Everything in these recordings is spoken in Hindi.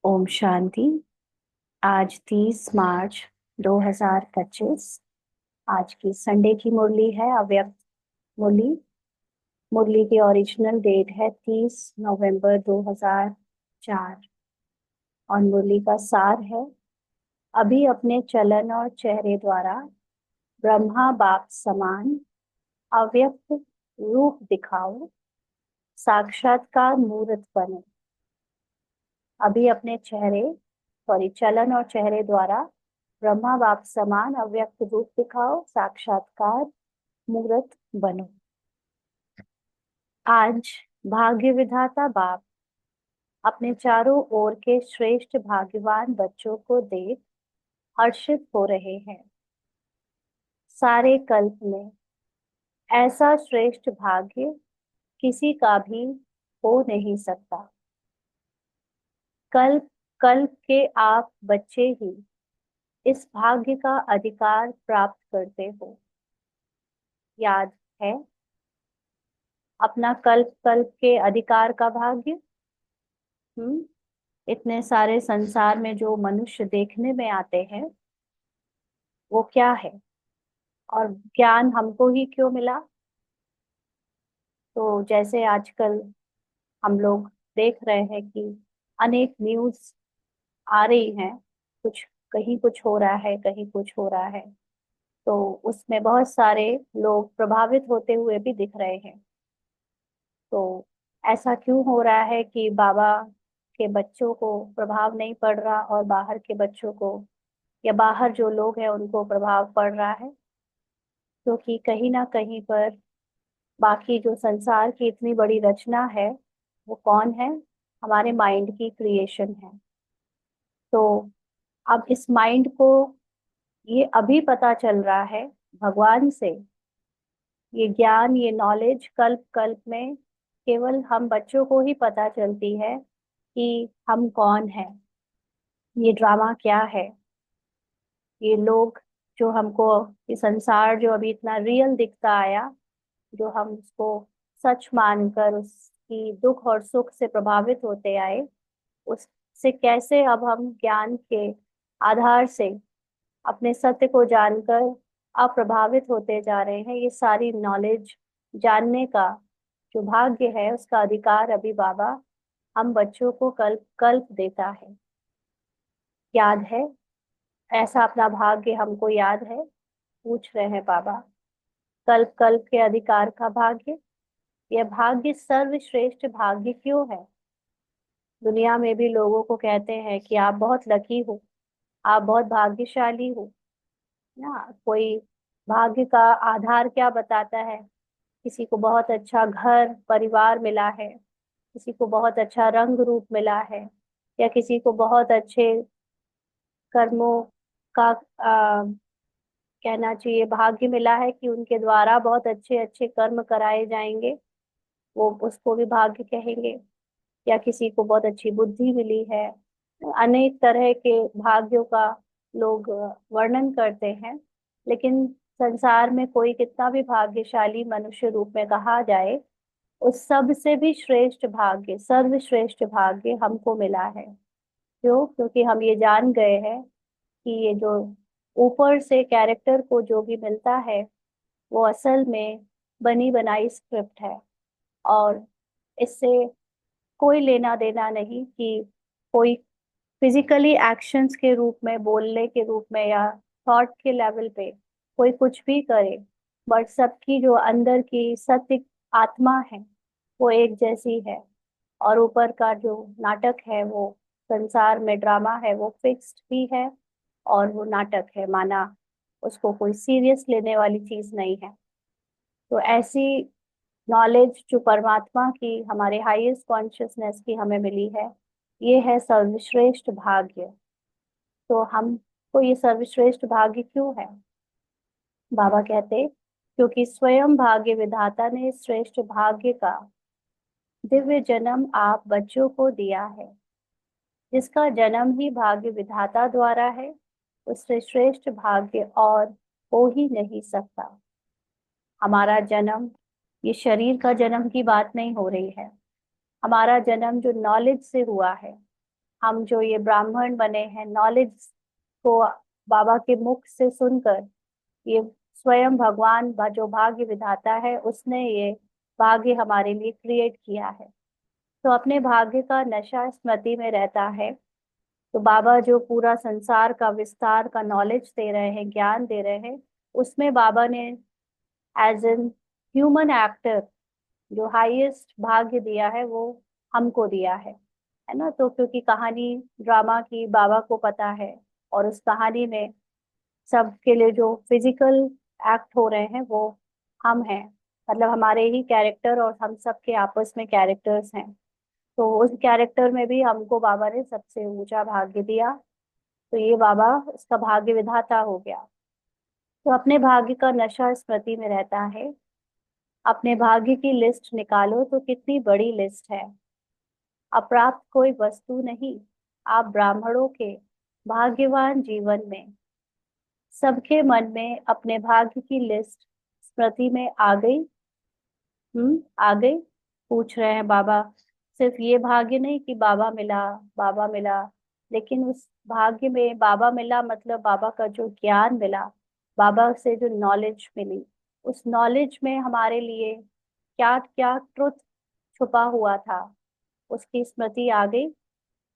ओम शांति। आज 30 मार्च 2025। आज की संडे की मुरली है अव्यक्त मुरली। मुरली की ओरिजिनल डेट है 30 नवंबर 2004। और मुरली का सार है, अभी अपने चलन और चेहरे द्वारा ब्रह्मा बाप समान अव्यक्त रूप दिखाओ, साक्षात्कार मूर्त बनो। अभी अपने चलन और चेहरे द्वारा ब्रह्मा बाप समान अव्यक्त रूप दिखाओ, साक्षात्कार मूर्त बनो। आज भाग्य विधाता बाप अपने चारों ओर के श्रेष्ठ भाग्यवान बच्चों को देख हर्षित हो रहे हैं। सारे कल्प में ऐसा श्रेष्ठ भाग्य किसी का भी हो नहीं सकता। कल्प कल्प के आप बच्चे ही इस भाग्य का अधिकार प्राप्त करते हो। याद है अपना कल्प कल्प के अधिकार का भाग्य। इतने सारे संसार में जो मनुष्य देखने में आते हैं वो क्या है, और ज्ञान हमको ही क्यों मिला? तो जैसे आजकल हम लोग देख रहे हैं कि अनेक न्यूज आ रही हैं, कुछ कहीं कुछ हो रहा है, कहीं कुछ हो रहा है, तो उसमें बहुत सारे लोग प्रभावित होते हुए भी दिख रहे हैं। तो ऐसा क्यों हो रहा है कि बाबा के बच्चों को प्रभाव नहीं पड़ रहा और बाहर के बच्चों को या बाहर जो लोग हैं उनको प्रभाव पड़ रहा है? क्योंकि कहीं ना कहीं पर बाकी जो संसार की इतनी बड़ी रचना है वो कौन है? हमारे माइंड की क्रिएशन है। तो अब इस माइंड को ये अभी पता चल रहा है भगवान से। ये ज्ञान, ये नॉलेज कल्प कल्प में केवल हम बच्चों को ही पता चलती है कि हम कौन हैं, ये ड्रामा क्या है। ये लोग जो हमको, ये संसार जो अभी इतना रियल दिखता आया, जो हम उसको सच मानकर उसकी दुख और सुख से प्रभावित होते आए, उससे कैसे अब हम ज्ञान के आधार से अपने सत्य को जानकर अप्रभावित होते जा रहे हैं। ये सारी नॉलेज जानने का जो भाग्य है उसका अधिकार अभी बाबा हम बच्चों को कल्प कल्प देता है। याद है? ऐसा अपना भाग्य हमको याद है? पूछ रहे हैं बाबा। कल्प कल्प के अधिकार का भाग्य, यह भाग्य सर्वश्रेष्ठ भाग्य क्यों है? दुनिया में भी लोगों को कहते हैं कि आप बहुत लकी हो, आप बहुत भाग्यशाली हो ना। कोई भाग्य का आधार क्या बताता है? किसी को बहुत अच्छा घर परिवार मिला है, किसी को बहुत अच्छा रंग रूप मिला है, या किसी को बहुत अच्छे कर्मों का कहना चाहिए भाग्य मिला है कि उनके द्वारा बहुत अच्छे अच्छे कर्म कराए जाएंगे, वो उसको भी भाग्य कहेंगे। या किसी को बहुत अच्छी बुद्धि मिली है। अनेक तरह के भाग्यों का लोग वर्णन करते हैं। लेकिन संसार में कोई कितना भी भाग्यशाली मनुष्य रूप में कहा जाए, उस सब से भी श्रेष्ठ भाग्य, सर्वश्रेष्ठ भाग्य हमको मिला है। क्यों? क्योंकि हम ये जान गए हैं कि ये जो ऊपर से कैरेक्टर को जो भी मिलता है वो असल में बनी बनाई स्क्रिप्ट है। और इससे कोई लेना देना नहीं कि कोई फिजिकली एक्शंस के रूप में, बोलने के रूप में, या थॉट के लेवल पे कोई कुछ भी करे, बट सबकी जो अंदर की सत्य आत्मा है वो एक जैसी है। और ऊपर का जो नाटक है, वो संसार में ड्रामा है, वो फिक्स्ड भी है और वो नाटक है, माना उसको कोई सीरियस लेने वाली चीज नहीं है। तो ऐसी नॉलेज जो परमात्मा की, हमारे हाईएस्ट कॉन्शियसनेस की हमें मिली है, ये है सर्वश्रेष्ठ भाग्य। तो हमको ये सर्वश्रेष्ठ भाग्य क्यों है? बाबा कहते क्योंकि स्वयं भाग्य विधाता ने इस श्रेष्ठ भाग्य का दिव्य जन्म आप बच्चों को दिया है। जिसका जन्म ही भाग्य विधाता द्वारा है, उससे श्रेष्ठ भाग्य और हो ही नहीं सकता। हमारा जन्म, ये शरीर का जन्म की बात नहीं हो रही है। हमारा जन्म जो नॉलेज से हुआ है, हम जो ये ब्राह्मण बने हैं, नॉलेज को बाबा के मुख से सुनकर, ये स्वयं भगवान जो भाग्य विधाता है उसने ये भाग्य हमारे लिए क्रिएट किया है। तो अपने भाग्य का नशा स्मृति में रहता है। तो बाबा जो पूरा संसार का विस्तार का नॉलेज दे रहे हैं, ज्ञान दे रहे हैं, उसमें बाबा ने एज एन ह्यूमन एक्टर जो हाईएस्ट भाग्य दिया है वो हमको दिया है ना। तो क्योंकि कहानी ड्रामा की बाबा को पता है, और उस कहानी में सबके लिए जो फिजिकल एक्ट हो रहे हैं वो हम हैं, मतलब हमारे ही कैरेक्टर, और हम सबके आपस में कैरेक्टर्स हैं। तो उस कैरेक्टर में भी हमको बाबा ने सबसे ऊंचा भाग्य दिया। तो ये बाबा उसका भाग्य विधाता हो गया। तो अपने भाग्य का नशा स्मृति में रहता है। अपने भाग्य की लिस्ट निकालो तो कितनी बड़ी लिस्ट है। अप्राप्त कोई वस्तु नहीं, आप ब्राह्मणों के भाग्यवान जीवन में। सबके मन में अपने भाग्य की लिस्ट स्मृति में आ गई। आ गई। पूछ रहे हैं बाबा, सिर्फ ये भाग्य नहीं कि बाबा मिला, बाबा मिला, लेकिन उस भाग्य में बाबा मिला मतलब बाबा का जो ज्ञान मिला, बाबा से जो नॉलेज मिली, उस नॉलेज में हमारे लिए क्या क्या ट्रुथ छुपा हुआ था, उसकी स्मृति आ गई।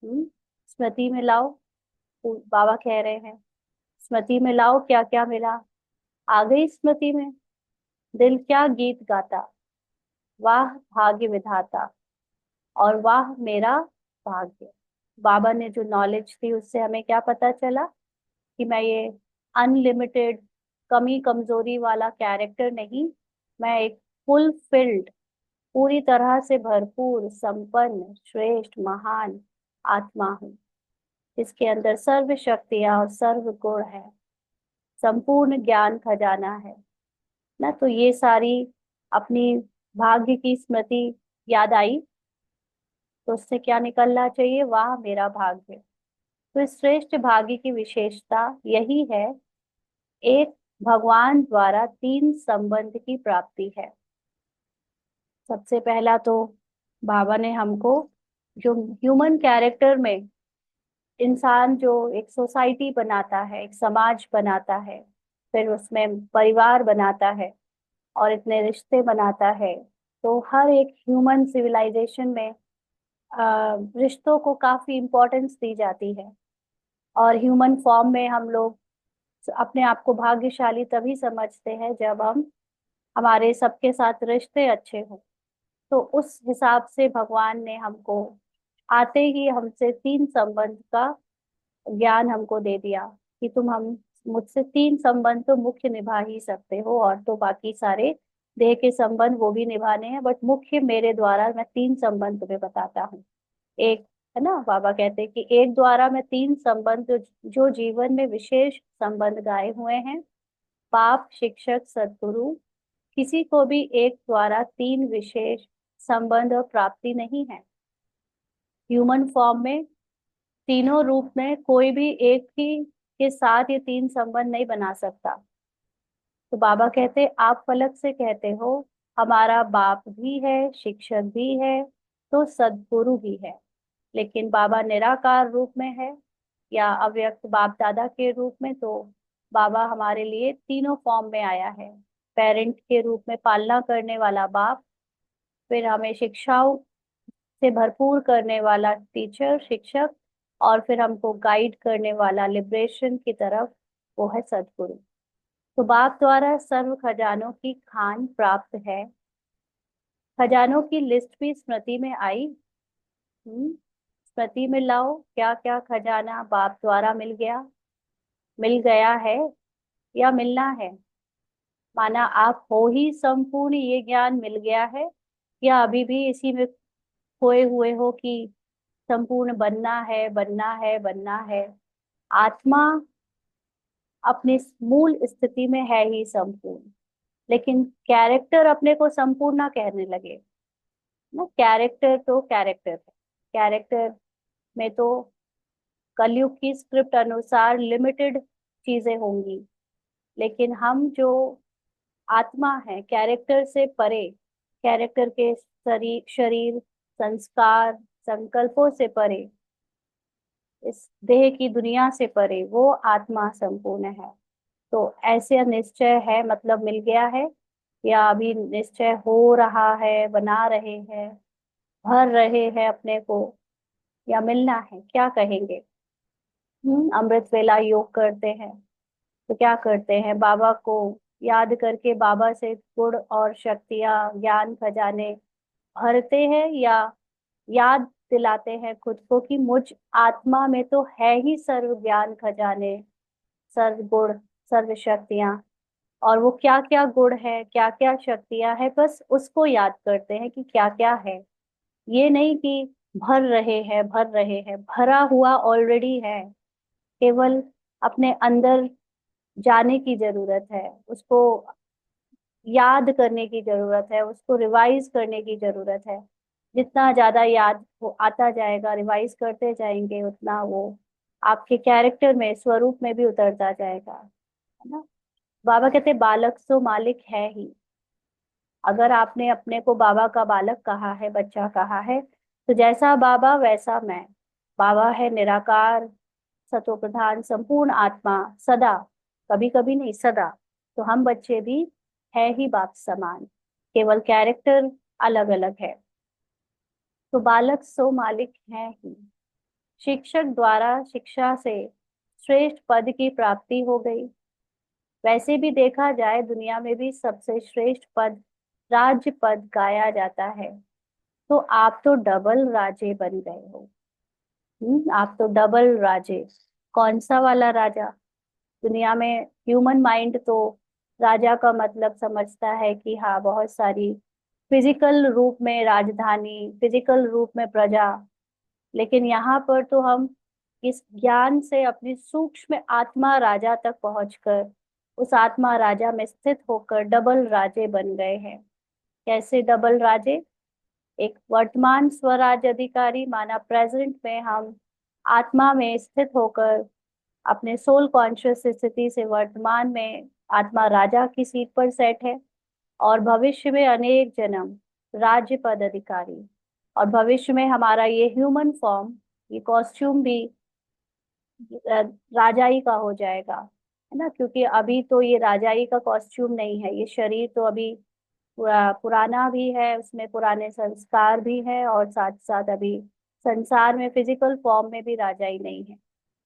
स्मृति में लाओ, बाबा कह रहे हैं स्मृति में लाओ क्या क्या मिला। आ गई स्मृति में। दिल क्या गीत गाता, वाह भाग्य विधाता, और वाह मेरा भाग्य। बाबा ने जो नॉलेज दी उससे हमें क्या पता चला कि मैं ये अनलिमिटेड कमी कमजोरी वाला कैरेक्टर नहीं, मैं एक फुल फिल्ड, पूरी तरह से भरपूर, संपन्न, श्रेष्ठ, महान आत्मा हूँ, इसके अंदर सर्व शक्तियां और सर्व गुण है, संपूर्ण ज्ञान खजाना है ना। तो ये सारी अपनी भाग्य की स्मृति याद आई, तो उससे क्या निकलना चाहिए, वाह मेरा भाग्य। तो इस श्रेष्ठ भाग्य की विशेषता यही है, एक भगवान द्वारा तीन संबंध की प्राप्ति है। सबसे पहला तो बाबा ने हमको जो ह्यूमन कैरेक्टर में इंसान जो एक सोसाइटी बनाता है, एक समाज बनाता है, फिर उसमें परिवार बनाता है और इतने रिश्ते बनाता है। तो हर एक ह्यूमन सिविलाइजेशन में रिश्तों को काफी इम्पोर्टेंस दी जाती है। और ह्यूमन फॉर्म में हम लोग अपने आप को भाग्यशाली तभी समझते हैं जब हम हमारे सबके साथ रिश्ते अच्छे हों। तो उस हिसाब से भगवान ने हमको आते ही हमसे तीन संबंध का ज्ञान हमको दे दिया कि तुम हम मुझसे तीन संबंध तो मुख्य निभा ही सकते हो, और तो बाकी सारे देह के संबंध वो भी निभाने हैं, बट मुख्य मेरे द्वारा मैं तीन संबंध तुम्हें बताता हूँ। एक है ना, बाबा कहते हैं कि एक द्वारा मैं तीन संबंध जो जीवन में विशेष संबंध गाए हुए हैं, पाप, शिक्षक, सद्गुरु, किसी को भी एक द्वारा तीन विशेष संबंध और प्राप्ति नहीं है। ह्यूमन फॉर्म में तीनों रूप में कोई भी एक ही के साथ ये तीन संबंध नहीं बना सकता। तो बाबा कहते, आप फलक से कहते हो हमारा बाप भी है, शिक्षक भी है, तो सद्गुरु भी है। लेकिन बाबा निराकार रूप में है या अव्यक्त बाप दादा के रूप में। तो बाबा हमारे लिए तीनों फॉर्म में आया है। पेरेंट के रूप में पालना करने वाला बाप, फिर हमें शिक्षाओं से भरपूर करने वाला टीचर, शिक्षक, और फिर हमको गाइड करने वाला लिबरेशन की तरफ, वो है सदगुरु। तो बाप द्वारा सर्व खजानों की खान प्राप्त है। खजानों की लिस्ट भी स्मृति में आई। स्मृति में लाओ क्या क्या खजाना बाप द्वारा मिल गया, मिल गया है या मिलना है। माना आप हो ही संपूर्ण, ये ज्ञान मिल गया है, या अभी भी इसी में खोए हुए हो कि संपूर्ण बनना है, बनना है, बनना है। आत्मा अपनी मूल स्थिति में है ही संपूर्ण, लेकिन कैरेक्टर अपने को संपूर्ण ना कहने लगे ना। कैरेक्टर तो कैरेक्टर है, कैरेक्टर में तो कलयुग की स्क्रिप्ट अनुसार लिमिटेड चीजें होंगी, लेकिन हम जो आत्मा है कैरेक्टर से परे, कैरेक्टर के शरीर, संस्कार, संकल्पों से परे, इस देह की दुनिया से परे, वो आत्मा संपूर्ण है। तो ऐसे निश्चय है, मतलब मिल गया है, या अभी निश्चय हो रहा है, बना रहे हैं, भर रहे हैं अपने को, या मिलना है, क्या कहेंगे? अमृत वेला योग करते हैं तो क्या करते हैं? बाबा को याद करके बाबा से गुण और शक्तियां, ज्ञान खजाने भरते हैं, या याद दिलाते हैं खुद को कि मुझ आत्मा में तो है ही सर्व ज्ञान खजाने, सर्व गुण, सर्व शक्तियां। और वो क्या क्या गुण है, क्या क्या शक्तियां है, बस उसको याद करते हैं कि क्या क्या है। ये नहीं कि भर रहे हैं, भर रहे हैं, भरा हुआ ऑलरेडी है। केवल अपने अंदर जाने की जरूरत है, उसको याद करने की जरूरत है, उसको रिवाइज करने की जरूरत है। जितना ज्यादा याद वो आता जाएगा, रिवाइज करते जाएंगे, उतना वो आपके कैरेक्टर में, स्वरूप में भी उतरता जाएगा, है ना? बाबा कहते बालक सो मालिक है ही। अगर आपने अपने को बाबा का बालक कहा है, बच्चा कहा है, तो जैसा बाबा वैसा मैं। बाबा है निराकार, सतो प्रधान, संपूर्ण आत्मा, सदा, कभी कभी नहीं, सदा। तो हम बच्चे भी है ही बाप समान, केवल कैरेक्टर अलग अलग है। तो बालक सो मालिक है ही। शिक्षक द्वारा शिक्षा से श्रेष्ठ पद की प्राप्ति हो गई। वैसे भी देखा जाए दुनिया में भी सबसे श्रेष्ठ पद राज्य पद गाया जाता है। तो आप तो डबल राजे बन गए हो। आप तो डबल राजे। कौन सा वाला राजा? दुनिया में ह्यूमन माइंड तो राजा का मतलब समझता है कि हाँ, बहुत सारी फिजिकल रूप में राजधानी, फिजिकल रूप में प्रजा। लेकिन यहाँ पर तो हम इस ज्ञान से अपनी सूक्ष्म आत्मा राजा तक पहुंचकर, उस आत्मा राजा में स्थित होकर डबल राजे बन गए हैं। कैसे डबल राजे? एक वर्तमान स्वराज अधिकारी माना प्रेजेंट में हम आत्मा में स्थित होकर अपने सोल कॉन्शियस स्थिति से वर्तमान में आत्मा राजा की सीट पर सेट है। और भविष्य में अनेक जन्म राज्य पद अधिकारी। और भविष्य में हमारा ये ह्यूमन फॉर्म, ये कॉस्ट्यूम भी राजाई का हो जाएगा, है ना? क्योंकि अभी तो ये राजाई का कॉस्ट्यूम नहीं है, ये शरीर तो अभी पुराना भी है, उसमें पुराने संस्कार भी है, और साथ साथ अभी संसार में फिजिकल फॉर्म में भी राजाई नहीं है।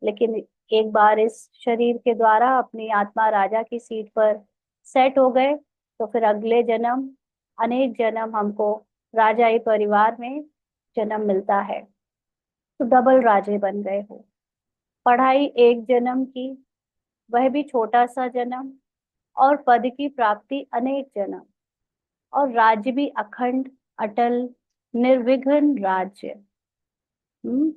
लेकिन एक बार इस शरीर के द्वारा अपनी आत्मा राजा की सीट पर सेट हो गए, तो फिर अगले जन्म, अनेक जन्म हमको राजाई परिवार में जन्म मिलता है। तो डबल राजे बन गए हो। पढ़ाई एक जन्म की, वह भी छोटा सा जन्म, और पद की प्राप्ति अनेक जन्म, और राज्य भी अखंड, अटल, निर्विघ्न राज्य। हम्म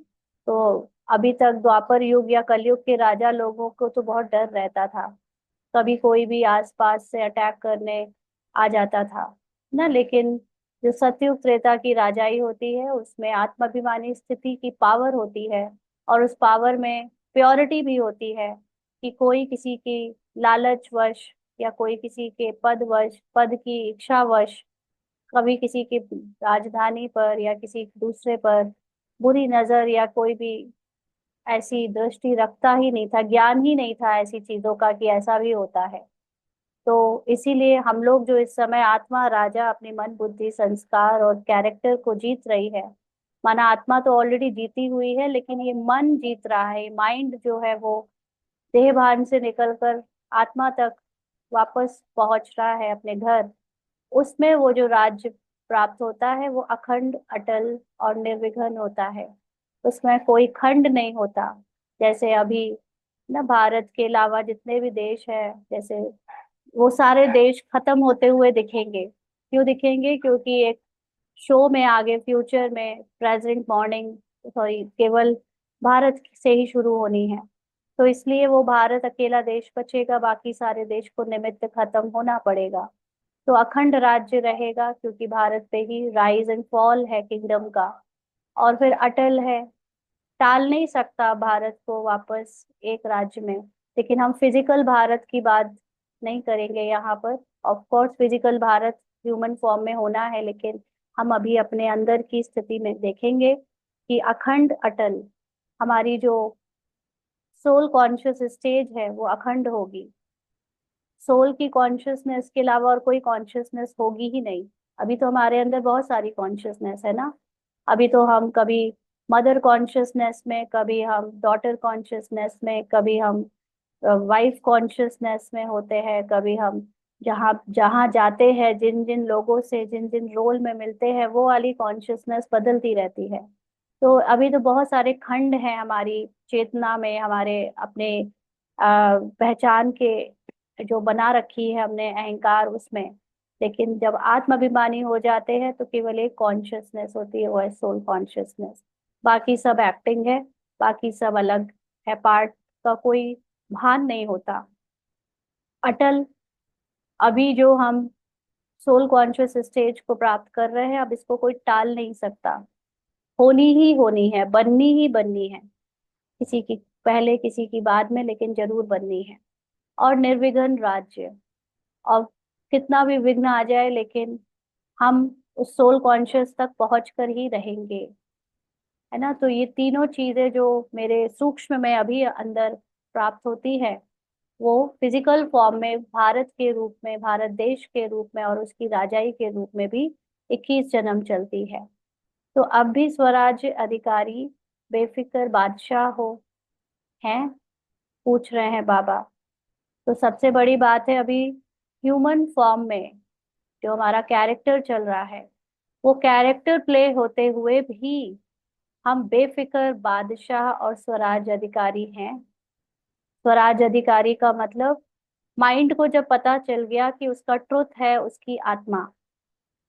तो अभी तक द्वापर युग या कलयुग के राजा लोगों को तो बहुत डर रहता था, कभी कोई भी आसपास से अटैक करने आ जाता था ना। लेकिन जो सतयुग त्रेता की राजाई होती है, उसमें आत्माभिमानी स्थिति की पावर होती है, और उस पावर में प्योरिटी भी होती है कि कोई किसी की लालच वश, या कोई किसी के पद वश, पद की इच्छा वश कभी किसी की राजधानी पर या किसी दूसरे पर बुरी नजर या कोई भी ऐसी दृष्टि रखता ही नहीं था, ज्ञान ही नहीं था ऐसी चीजों का कि ऐसा भी होता है। तो इसीलिए हम लोग जो इस समय आत्मा राजा अपनी मन बुद्धि संस्कार और कैरेक्टर को जीत रही है, माना आत्मा तो ऑलरेडी जीती हुई है, लेकिन ये मन जीत रहा है, माइंड जो है वो देह भान से निकलकर आत्मा तक वापस पहुंच रहा है अपने घर। उसमें वो जो राज्य प्राप्त होता है वो अखंड, अटल और निर्विघ्न होता है। उसमें कोई खंड नहीं होता। जैसे अभी ना भारत के अलावा जितने भी देश है, जैसे वो सारे देश खत्म होते हुए दिखेंगे। क्यों दिखेंगे? क्योंकि एक शो में आगे फ्यूचर में प्रेजेंट मॉर्निंग, सॉरी, केवल भारत से ही शुरू होनी है। तो इसलिए वो भारत अकेला देश बचेगा, बाकी सारे देश को निमित्त खत्म होना पड़ेगा। तो अखंड राज्य रहेगा, क्योंकि भारत पे ही राइज एंड फॉल है किंगडम का। और फिर अटल है, टाल नहीं सकता भारत को वापस एक राज्य में। लेकिन हम फिजिकल भारत की बात नहीं करेंगे यहाँ पर। Of course physical Bharat human form में होना है, लेकिन हम अभी अपने अंदर की स्थिति में देखेंगे कि अखंड, अटल, हमारी जो सोल कॉन्शियस स्टेज है वो अखंड होगी। सोल की कॉन्शियसनेस के अलावा और कोई कॉन्शियसनेस होगी ही नहीं। अभी तो हमारे अंदर बहुत सारी कॉन्शियसनेस है ना। अभी तो हम कभी मदर कॉन्शियसनेस में, कभी हम डॉटर कॉन्शियसनेस में, कभी हम वाइफ कॉन्शियसनेस में होते हैं, कभी हम जहाँ जहाँ जाते हैं, जिन जिन लोगों से जिन जिन रोल में मिलते हैं, वो वाली कॉन्शियसनेस बदलती रहती है। तो अभी तो बहुत सारे खंड हैं हमारी चेतना में, हमारे अपने पहचान के जो बना रखी है हमने अहंकार उसमें। लेकिन जब आत्माभिमानी हो जाते हैं तो केवल एक कॉन्शियसनेस होती है, वो है सोल कॉन्शियसनेस। बाकी सब एक्टिंग है, बाकी सब अलग है, पार्ट का कोई भान नहीं होता। अटल। अभी जो हम सोल कॉन्शियस स्टेज को प्राप्त कर रहे हैं, अब इसको कोई टाल नहीं सकता। होनी ही होनी है, बननी ही बननी है। किसी की पहले, किसी की बाद में, लेकिन जरूर बननी है। और निर्विघ्न राज्य। और कितना भी विघ्न आ जाए, लेकिन हम उस सोल कॉन्शियस तक पहुंच कर ही रहेंगे। है ना। तो ये तीनों चीजें जो मेरे सूक्ष्म में अभी अंदर प्राप्त होती है, वो फिजिकल फॉर्म में, भारत के रूप में, भारत देश के रूप में और उसकी राजाई के रूप में भी 21 जन्म चलती है। तो अब भी स्वराज्य अधिकारी बेफिक्र बादशाह हो हैं, पूछ रहे हैं बाबा। तो सबसे बड़ी बात है, अभी ह्यूमन फॉर्म में जो हमारा कैरेक्टर चल रहा है, वो कैरेक्टर प्ले होते हुए भी हम बेफिक्र बादशाह और स्वराज अधिकारी हैं। स्वराज अधिकारी का मतलब, माइंड को जब पता चल गया कि उसका ट्रुथ है उसकी आत्मा,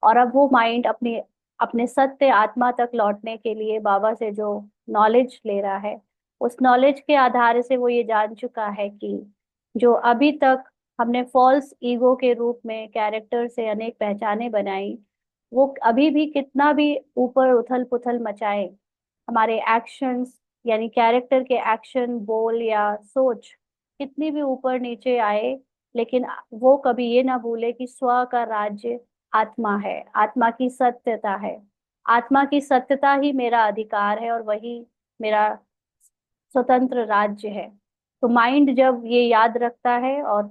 और अब वो माइंड अपनी अपने सत्य आत्मा तक लौटने के लिए बाबा से जो नॉलेज ले रहा है, उस नॉलेज के आधार से वो ये जान चुका है कि जो अभी तक हमने फॉल्स ईगो के रूप में कैरेक्टर से अनेक पहचाने बनाई, वो अभी भी कितना भी ऊपर उथल पुथल मचाए, हमारे एक्शंस यानी कैरेक्टर के एक्शन, बोल या सोच कितनी भी ऊपर नीचे आए, लेकिन वो कभी ये ना भूले कि स्व का राज्य आत्मा है, आत्मा की सत्यता है। आत्मा की सत्यता ही मेरा अधिकार है और वही मेरा स्वतंत्र राज्य है। तो माइंड जब ये याद रखता है और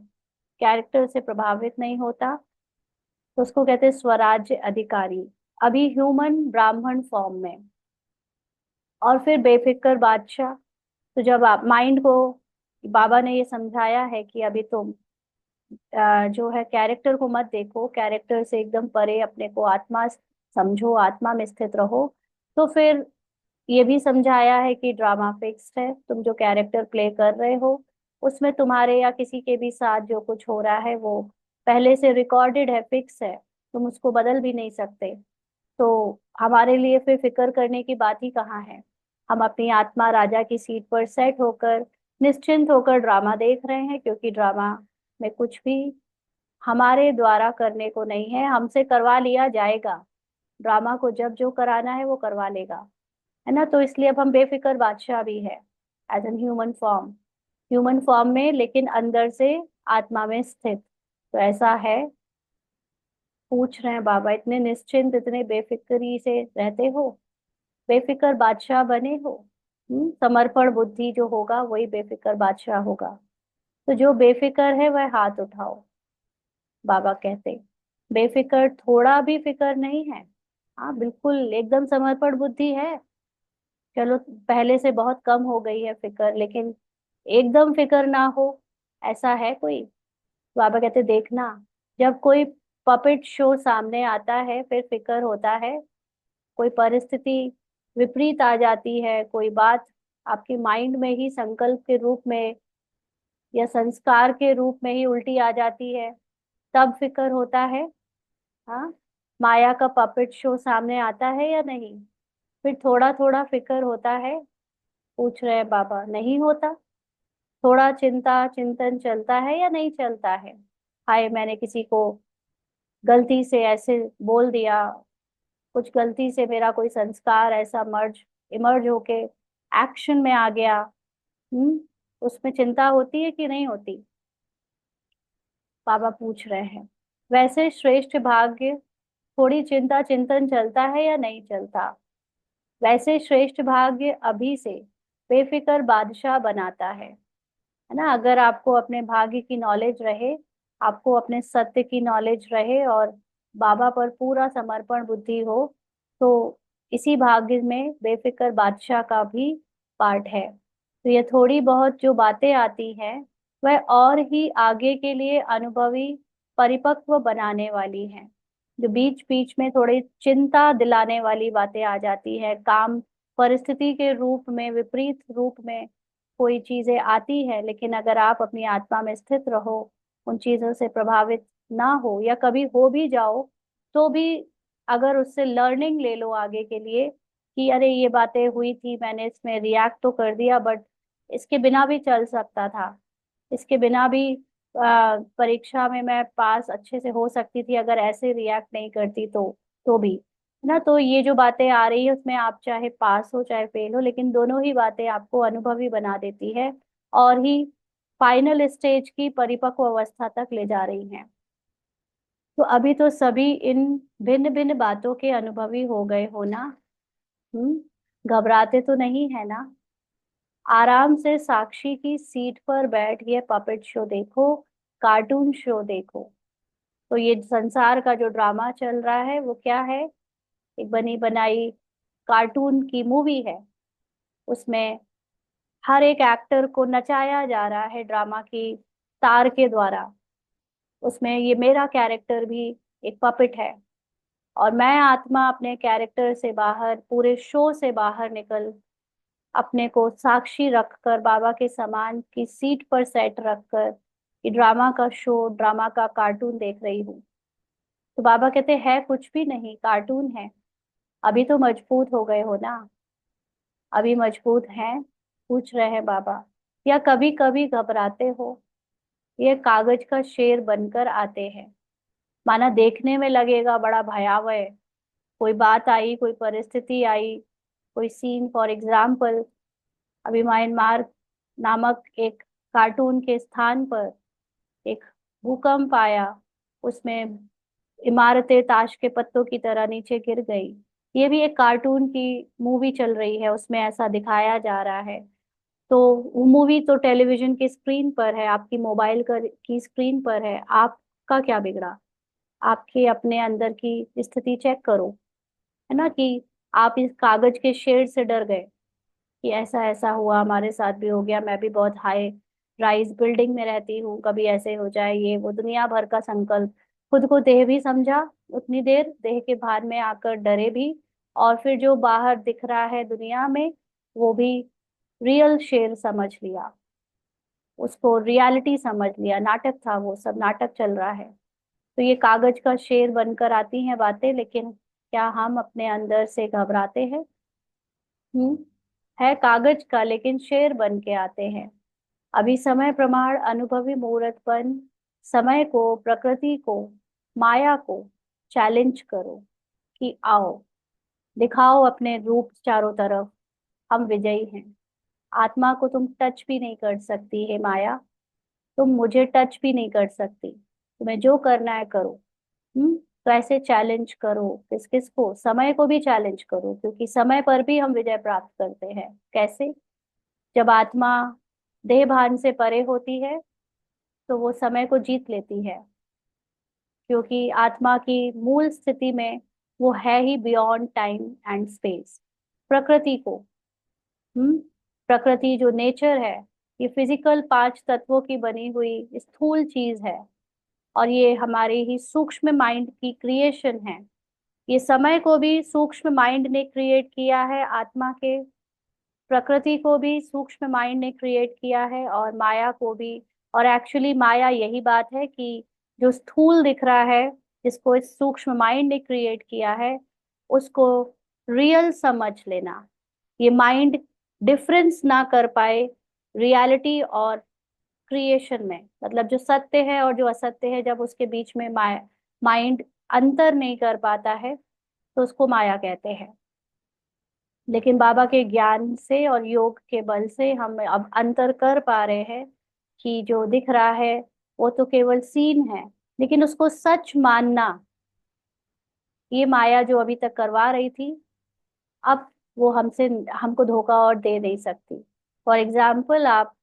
कैरेक्टर से प्रभावित नहीं होता, तो उसको कहते हैं स्वराज्य अधिकारी, अभी ह्यूमन ब्राह्मण फॉर्म में। और फिर बेफिक्र बादशाह। तो जब आप माइंड को, बाबा ने ये समझाया है कि अभी तुम जो है कैरेक्टर को मत देखो, कैरेक्टर से एकदम परे अपने को आत्मा समझो, आत्मा में स्थित रहो। तो फिर ये भी समझाया है कि ड्रामा फिक्स्ड है, तुम जो कैरेक्टर प्ले कर रहे हो उसमें तुम्हारे या किसी के भी साथ जो कुछ हो रहा है वो पहले से रिकॉर्डेड है, फिक्स है, तुम उसको बदल भी नहीं सकते। तो हमारे लिए फिर फिक्र करने की बात ही कहाँ है। हम अपनी आत्मा राजा की सीट पर सेट होकर, निश्चिंत होकर ड्रामा देख रहे हैं, क्योंकि ड्रामा में कुछ भी हमारे द्वारा करने को नहीं है, हमसे करवा लिया जाएगा। ड्रामा को जब जो कराना है वो करवा लेगा। है ना। तो इसलिए अब हम बेफिक्र बादशाह भी है, as an human form. Human form में, लेकिन अंदर से आत्मा में स्थित। तो ऐसा है। पूछ रहे हैं बाबा, इतने निश्चिंत, इतने बेफिक्री से रहते हो, बेफिक्र बादशाह बने हो। समर्पण बुद्धि जो होगा वही बेफिक्र बादशाह होगा। तो जो बेफिक्र है वह हाथ उठाओ। बाबा कहते, बेफिक्र थोड़ा भी फिक्र नहीं है। हाँ बिल्कुल, एकदम समर्पण बुद्धि है। चलो पहले से बहुत कम हो गई है फिक्र, लेकिन एकदम फिक्र ना हो, ऐसा है कोई? बाबा कहते देखना, जब कोई पपेट शो सामने आता है फिर फिक्र होता है। कोई परिस्थिति विपरीत आ जाती है, कोई बात आपके माइंड में ही संकल्प के रूप में या संस्कार के रूप में ही उल्टी आ जाती है, तब फिक्र होता है। हाँ, माया का पपेट शो सामने आता है या नहीं, फिर थोड़ा थोड़ा फिक्र होता है। पूछ रहे हैं बाबा, नहीं होता? थोड़ा चिंता चिंतन चलता है या नहीं चलता है? हाय, मैंने किसी को गलती से ऐसे बोल दिया, कुछ गलती से मेरा कोई संस्कार ऐसा इमर्ज होके एक्शन में आ गया। हम्म उसमें चिंता होती है कि नहीं होती? बाबा पूछ रहे हैं। वैसे श्रेष्ठ भाग्य, थोड़ी चिंता चिंतन चलता है या नहीं चलता? वैसे श्रेष्ठ भाग्य अभी से बेफिक्र बादशाह बनाता है ना। अगर आपको अपने भाग्य की नॉलेज रहे, आपको अपने सत्य की नॉलेज रहे और बाबा पर पूरा समर्पण बुद्धि हो, तो इसी भाग्य में बेफिक्र बादशाह का भी पार्ट है। तो ये थोड़ी बहुत जो बातें आती हैं वह और ही आगे के लिए अनुभवी परिपक्व बनाने वाली हैं। जो बीच बीच में थोड़ी चिंता दिलाने वाली बातें आ जाती है, काम परिस्थिति के रूप में, विपरीत रूप में कोई चीजें आती है, लेकिन अगर आप अपनी आत्मा में स्थित रहो, उन चीजों से प्रभावित ना हो, या कभी हो भी जाओ तो भी अगर उससे लर्निंग ले लो आगे के लिए कि अरे ये बातें हुई थी, मैंने इसमें रिएक्ट तो कर दिया, बट इसके बिना भी चल सकता था, इसके बिना भी परीक्षा में मैं पास अच्छे से हो सकती थी अगर ऐसे रिएक्ट नहीं करती तो भी, है ना। तो ये जो बातें आ रही है उसमें आप चाहे पास हो चाहे फेल हो, लेकिन दोनों ही बातें आपको अनुभवी बना देती है और ही फाइनल स्टेज की परिपक्व अवस्था तक ले जा रही हैं। तो अभी तो सभी इन भिन्न भिन्न बातों के अनुभवी हो गए हो ना। घबराते तो नहीं है ना। आराम से साक्षी की सीट पर बैठ ये पपेट शो देखो, कार्टून शो देखो। तो ये संसार का जो ड्रामा चल रहा है वो क्या है? एक बनी बनाई कार्टून की मूवी है। उसमें हर एक एक्टर को नचाया जा रहा है ड्रामा की तार के द्वारा। उसमें ये मेरा कैरेक्टर भी एक पपेट है, और मैं आत्मा अपने कैरेक्टर से बाहर, पूरे शो से बाहर निकल अपने को साक्षी रखकर, बाबा के समान की सीट पर सेट रखकर ये ड्रामा का शो, ड्रामा का कार्टून देख रही हूँ। तो बाबा कहते हैं कुछ भी नहीं, कार्टून है। अभी तो मजबूत हो गए हो ना, अभी मजबूत हैं? पूछ रहे हैं बाबा। या कभी कभी घबराते हो? ये कागज का शेर बनकर आते हैं। माना देखने में लगेगा बड़ा भयावह है, कोई बात आई, कोई परिस्थिति आई, कोई सीन, फॉर एग्जाम्पल अभी म्यांमार नामक एक कार्टून के स्थान पर एक भूकंप आया, उसमें इमारतें ताश के पत्तों की तरह नीचे गिर गई। ये भी एक कार्टून की मूवी चल रही है, उसमें ऐसा दिखाया जा रहा है। तो वो मूवी तो टेलीविजन की स्क्रीन पर है, आपकी मोबाइल की स्क्रीन पर है, आपका क्या बिगड़ा? आपके अपने अंदर की स्थिति चेक करो, है ना। कि आप इस कागज के शेर से डर गए कि ऐसा ऐसा हुआ, हमारे साथ भी हो गया, मैं भी बहुत हाई राइज बिल्डिंग में रहती हूँ, कभी ऐसे हो जाए, ये वो दुनिया भर का संकल्प। खुद को देह भी समझा, उतनी देर देह के भार में आकर डरे भी, और फिर जो बाहर दिख रहा है दुनिया में वो भी रियल शेर समझ लिया, उसको रियलिटी समझ लिया, नाटक था, वो सब नाटक चल रहा है। तो ये कागज का शेर बनकर आती हैं बातें, लेकिन क्या हम अपने अंदर से घबराते हैं? हम्म है कागज का लेकिन शेर बन के आते हैं। अभी समय प्रमाण अनुभवी मुहूर्तपन, समय को, प्रकृति को, माया को चैलेंज करो कि आओ, दिखाओ अपने रूप चारों तरफ, हम विजयी हैं। आत्मा को तुम टच भी नहीं कर सकती है माया, तुम मुझे टच भी नहीं कर सकती, तुम्हें जो करना है करो। तो ऐसे चैलेंज करो, किस किस को? समय को भी चैलेंज करो, क्योंकि समय पर भी हम विजय प्राप्त करते हैं। कैसे? जब आत्मा देह भान से परे होती है तो वो समय को जीत लेती है, क्योंकि आत्मा की मूल स्थिति में वो है ही बियॉन्ड टाइम एंड स्पेस। प्रकृति को, हम्म प्रकृति जो नेचर है, ये फिजिकल 5 तत्वों की बनी हुई स्थूल चीज है, और ये हमारे ही सूक्ष्म माइंड की क्रिएशन है। ये समय को भी सूक्ष्म माइंड ने क्रिएट किया है, आत्मा के, प्रकृति को भी सूक्ष्म माइंड ने क्रिएट किया है, और माया को भी। और एक्चुअली माया यही बात है कि जो स्थूल दिख रहा है, जिसको इस सूक्ष्म माइंड ने क्रिएट किया है, उसको रियल समझ लेना। ये माइंड डिफरेंस ना कर पाए रियलिटी और क्रिएशन में, मतलब जो सत्य है और जो असत्य है, जब उसके बीच में माइंड अंतर नहीं कर पाता है तो उसको माया कहते हैं। लेकिन बाबा के ज्ञान से और योग के बल से हम अब अंतर कर पा रहे हैं कि जो दिख रहा है वो तो केवल सीन है, लेकिन उसको सच मानना, ये माया जो अभी तक करवा रही थी, अब वो हमको धोखा और दे नहीं सकती। फॉर एग्जाम्पल आप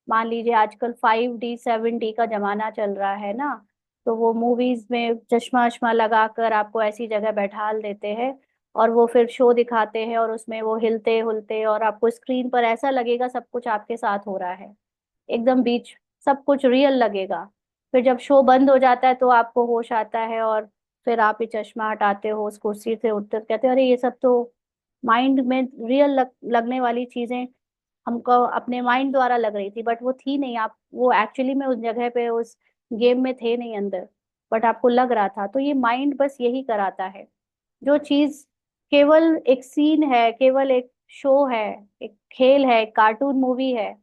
मान लीजिए आजकल 5D 7D का जमाना चल रहा है ना, तो वो मूवीज में चश्मा वश्मा लगाकर आपको ऐसी जगह बैठाल देते हैं और वो फिर शो दिखाते हैं और उसमें वो हिलते हुलते और आपको स्क्रीन पर ऐसा लगेगा सब कुछ आपके साथ हो रहा है, एकदम बीच, सब कुछ रियल लगेगा। फिर जब शो बंद हो जाता है तो आपको होश आता है और फिर आप ये चश्मा हटाते हो, उस कुर्सी से उठते हो, कहते हो अरे ये सब तो माइंड में रियल लगने वाली चीजें हमको अपने माइंड द्वारा लग रही थी, बट वो थी नहीं, आप वो एक्चुअली में उस जगह पे उस गेम में थे नहीं अंदर, बट आपको लग रहा था। तो ये माइंड बस यही कराता है। जो चीज केवल एक सीन है, केवल एक शो है, एक खेल है, एक कार्टून मूवी है,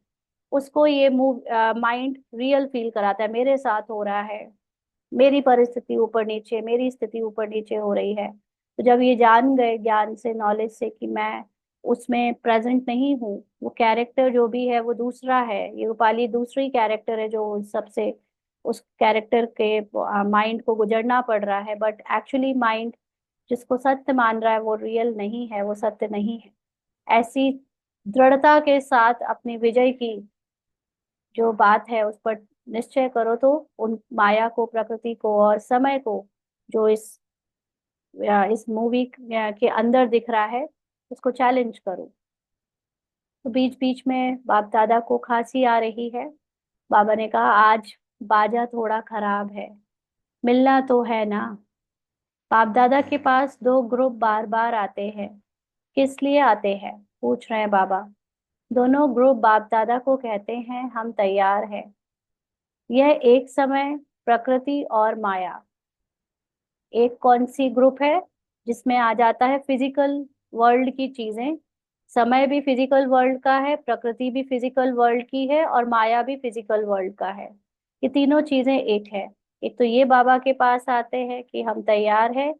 उसको ये माइंड रियल फील कराता है, मेरे साथ हो रहा है, मेरी परिस्थिति ऊपर नीचे, मेरी स्थिति ऊपर नीचे हो रही है। तो जब ये जान गए ज्ञान से, नॉलेज से कि मैं उसमें प्रेजेंट नहीं हूँ, वो कैरेक्टर जो भी है वो दूसरा है, ये रूपाली दूसरी कैरेक्टर है जो सबसे उस कैरेक्टर के माइंड को गुजरना पड़ रहा है, बट एक्चुअली माइंड जिसको सत्य मान रहा है वो रियल नहीं है, वो सत्य नहीं है। ऐसी दृढ़ता के साथ अपनी विजय की जो बात है उस पर निश्चय करो, तो उन माया को, प्रकृति को और समय को जो इस मूवी के अंदर दिख रहा है उसको चैलेंज करो। तो बीच बीच में बाप दादा को खांसी आ रही है। बाबा ने कहा आज बाजा थोड़ा खराब है, मिलना तो है ना। बाप दादा के पास दो ग्रुप बार बार आते हैं। किस लिए आते हैं, पूछ रहे हैं बाबा। दोनों ग्रुप बाप दादा को कहते हैं हम तैयार हैं। यह एक समय प्रकृति और माया, एक कौन सी ग्रुप है जिसमें आ जाता है फिजिकल वर्ल्ड की चीजें। समय भी फिजिकल वर्ल्ड का है, प्रकृति भी फिजिकल वर्ल्ड की है और माया भी फिजिकल वर्ल्ड का है। ये तीनों चीजें एक है। एक तो ये बाबा के पास आते हैं कि हम तैयार हैं,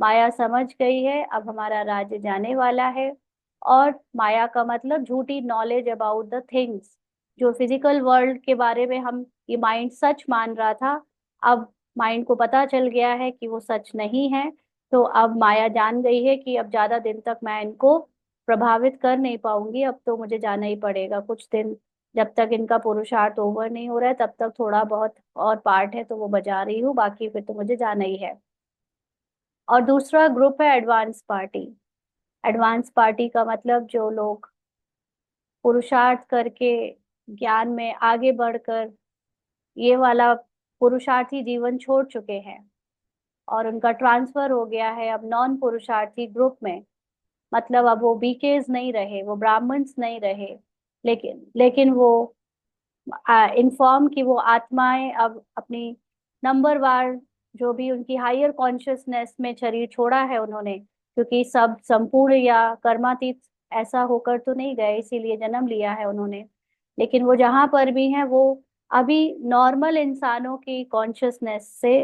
माया समझ गई है, अब हमारा राज्य जाने वाला है। और माया का मतलब झूठी नॉलेज अबाउट द थिंग्स, जो फिजिकल वर्ल्ड के बारे में हम ये माइंड सच मान रहा था, अब माइंड को पता चल गया है कि वो सच नहीं है। तो अब माया जान गई है कि अब ज्यादा दिन तक मैं इनको प्रभावित कर नहीं पाऊंगी, अब तो मुझे जाना ही पड़ेगा कुछ दिन। जब तक इनका पुरुषार्थ ओवर नहीं हो रहा है तब तक थोड़ा बहुत और पार्ट है तो वो बजा रही हूँ, बाकी फिर तो मुझे जाना ही है। और दूसरा ग्रुप है एडवांस पार्टी। एडवांस पार्टी का मतलब जो लोग पुरुषार्थ करके ज्ञान में आगे बढ़कर ये वाला पुरुषार्थी जीवन छोड़ चुके हैं और उनका ट्रांसफर हो गया है अब नॉन पुरुषार्थी ग्रुप में। मतलब अब वो बीकेज नहीं रहे, वो ब्राह्मण्स नहीं रहे, लेकिन वो इन्फॉर्म कि वो आत्माएं अब अपनी नंबरवार जो भी उनकी हायर कॉन्शियसनेस में शरीर छोड़ा है उन्होंने, क्योंकि सब संपूर्ण या कर्मातीत ऐसा होकर तो नहीं गए, इसीलिए जन्म लिया है उन्होंने। लेकिन वो जहां पर भी हैं वो अभी नॉर्मल इंसानों की कॉन्शियसनेस से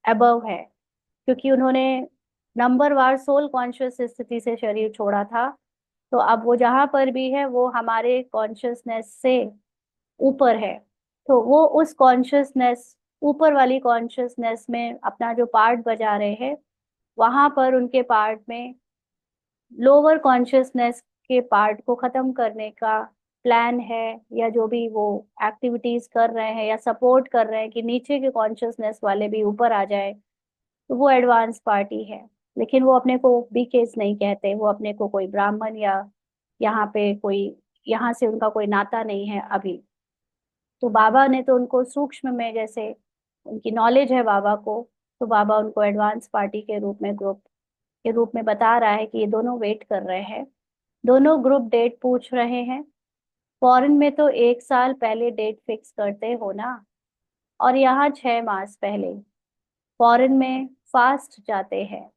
अबव है, क्योंकि उन्होंने नंबरवार सोल कॉन्शियस स्थिति से शरीर छोड़ा था। तो अब वो जहां पर भी है वो हमारे कॉन्शियसनेस से ऊपर है। तो वो उस कॉन्शियसनेस, ऊपर वाली कॉन्शियसनेस में अपना जो पार्ट बजा रहे हैं, वहां पर उनके पार्ट में लोअर कॉन्शियसनेस के पार्ट को खत्म करने का प्लान है, या जो भी वो एक्टिविटीज कर रहे हैं या सपोर्ट कर रहे हैं कि नीचे के कॉन्शियसनेस वाले भी ऊपर आ जाए, तो वो एडवांस पार्टी है। लेकिन वो अपने को बीकेस नहीं कहते, वो अपने को कोई ब्राह्मण या यहाँ पे कोई, यहाँ से उनका कोई नाता नहीं है अभी। तो बाबा ने तो उनको सूक्ष्म में, जैसे उनकी नॉलेज है बाबा को, तो बाबा उनको एडवांस पार्टी के रूप में, ग्रुप के रूप में बता रहा है कि ये दोनों वेट कर रहे हैं। दोनों ग्रुप डेट पूछ रहे हैं। फॉरेन में तो 1 साल पहले डेट फिक्स करते हो ना, और यहाँ 6 मास पहले। फॉरेन में फास्ट जाते हैं,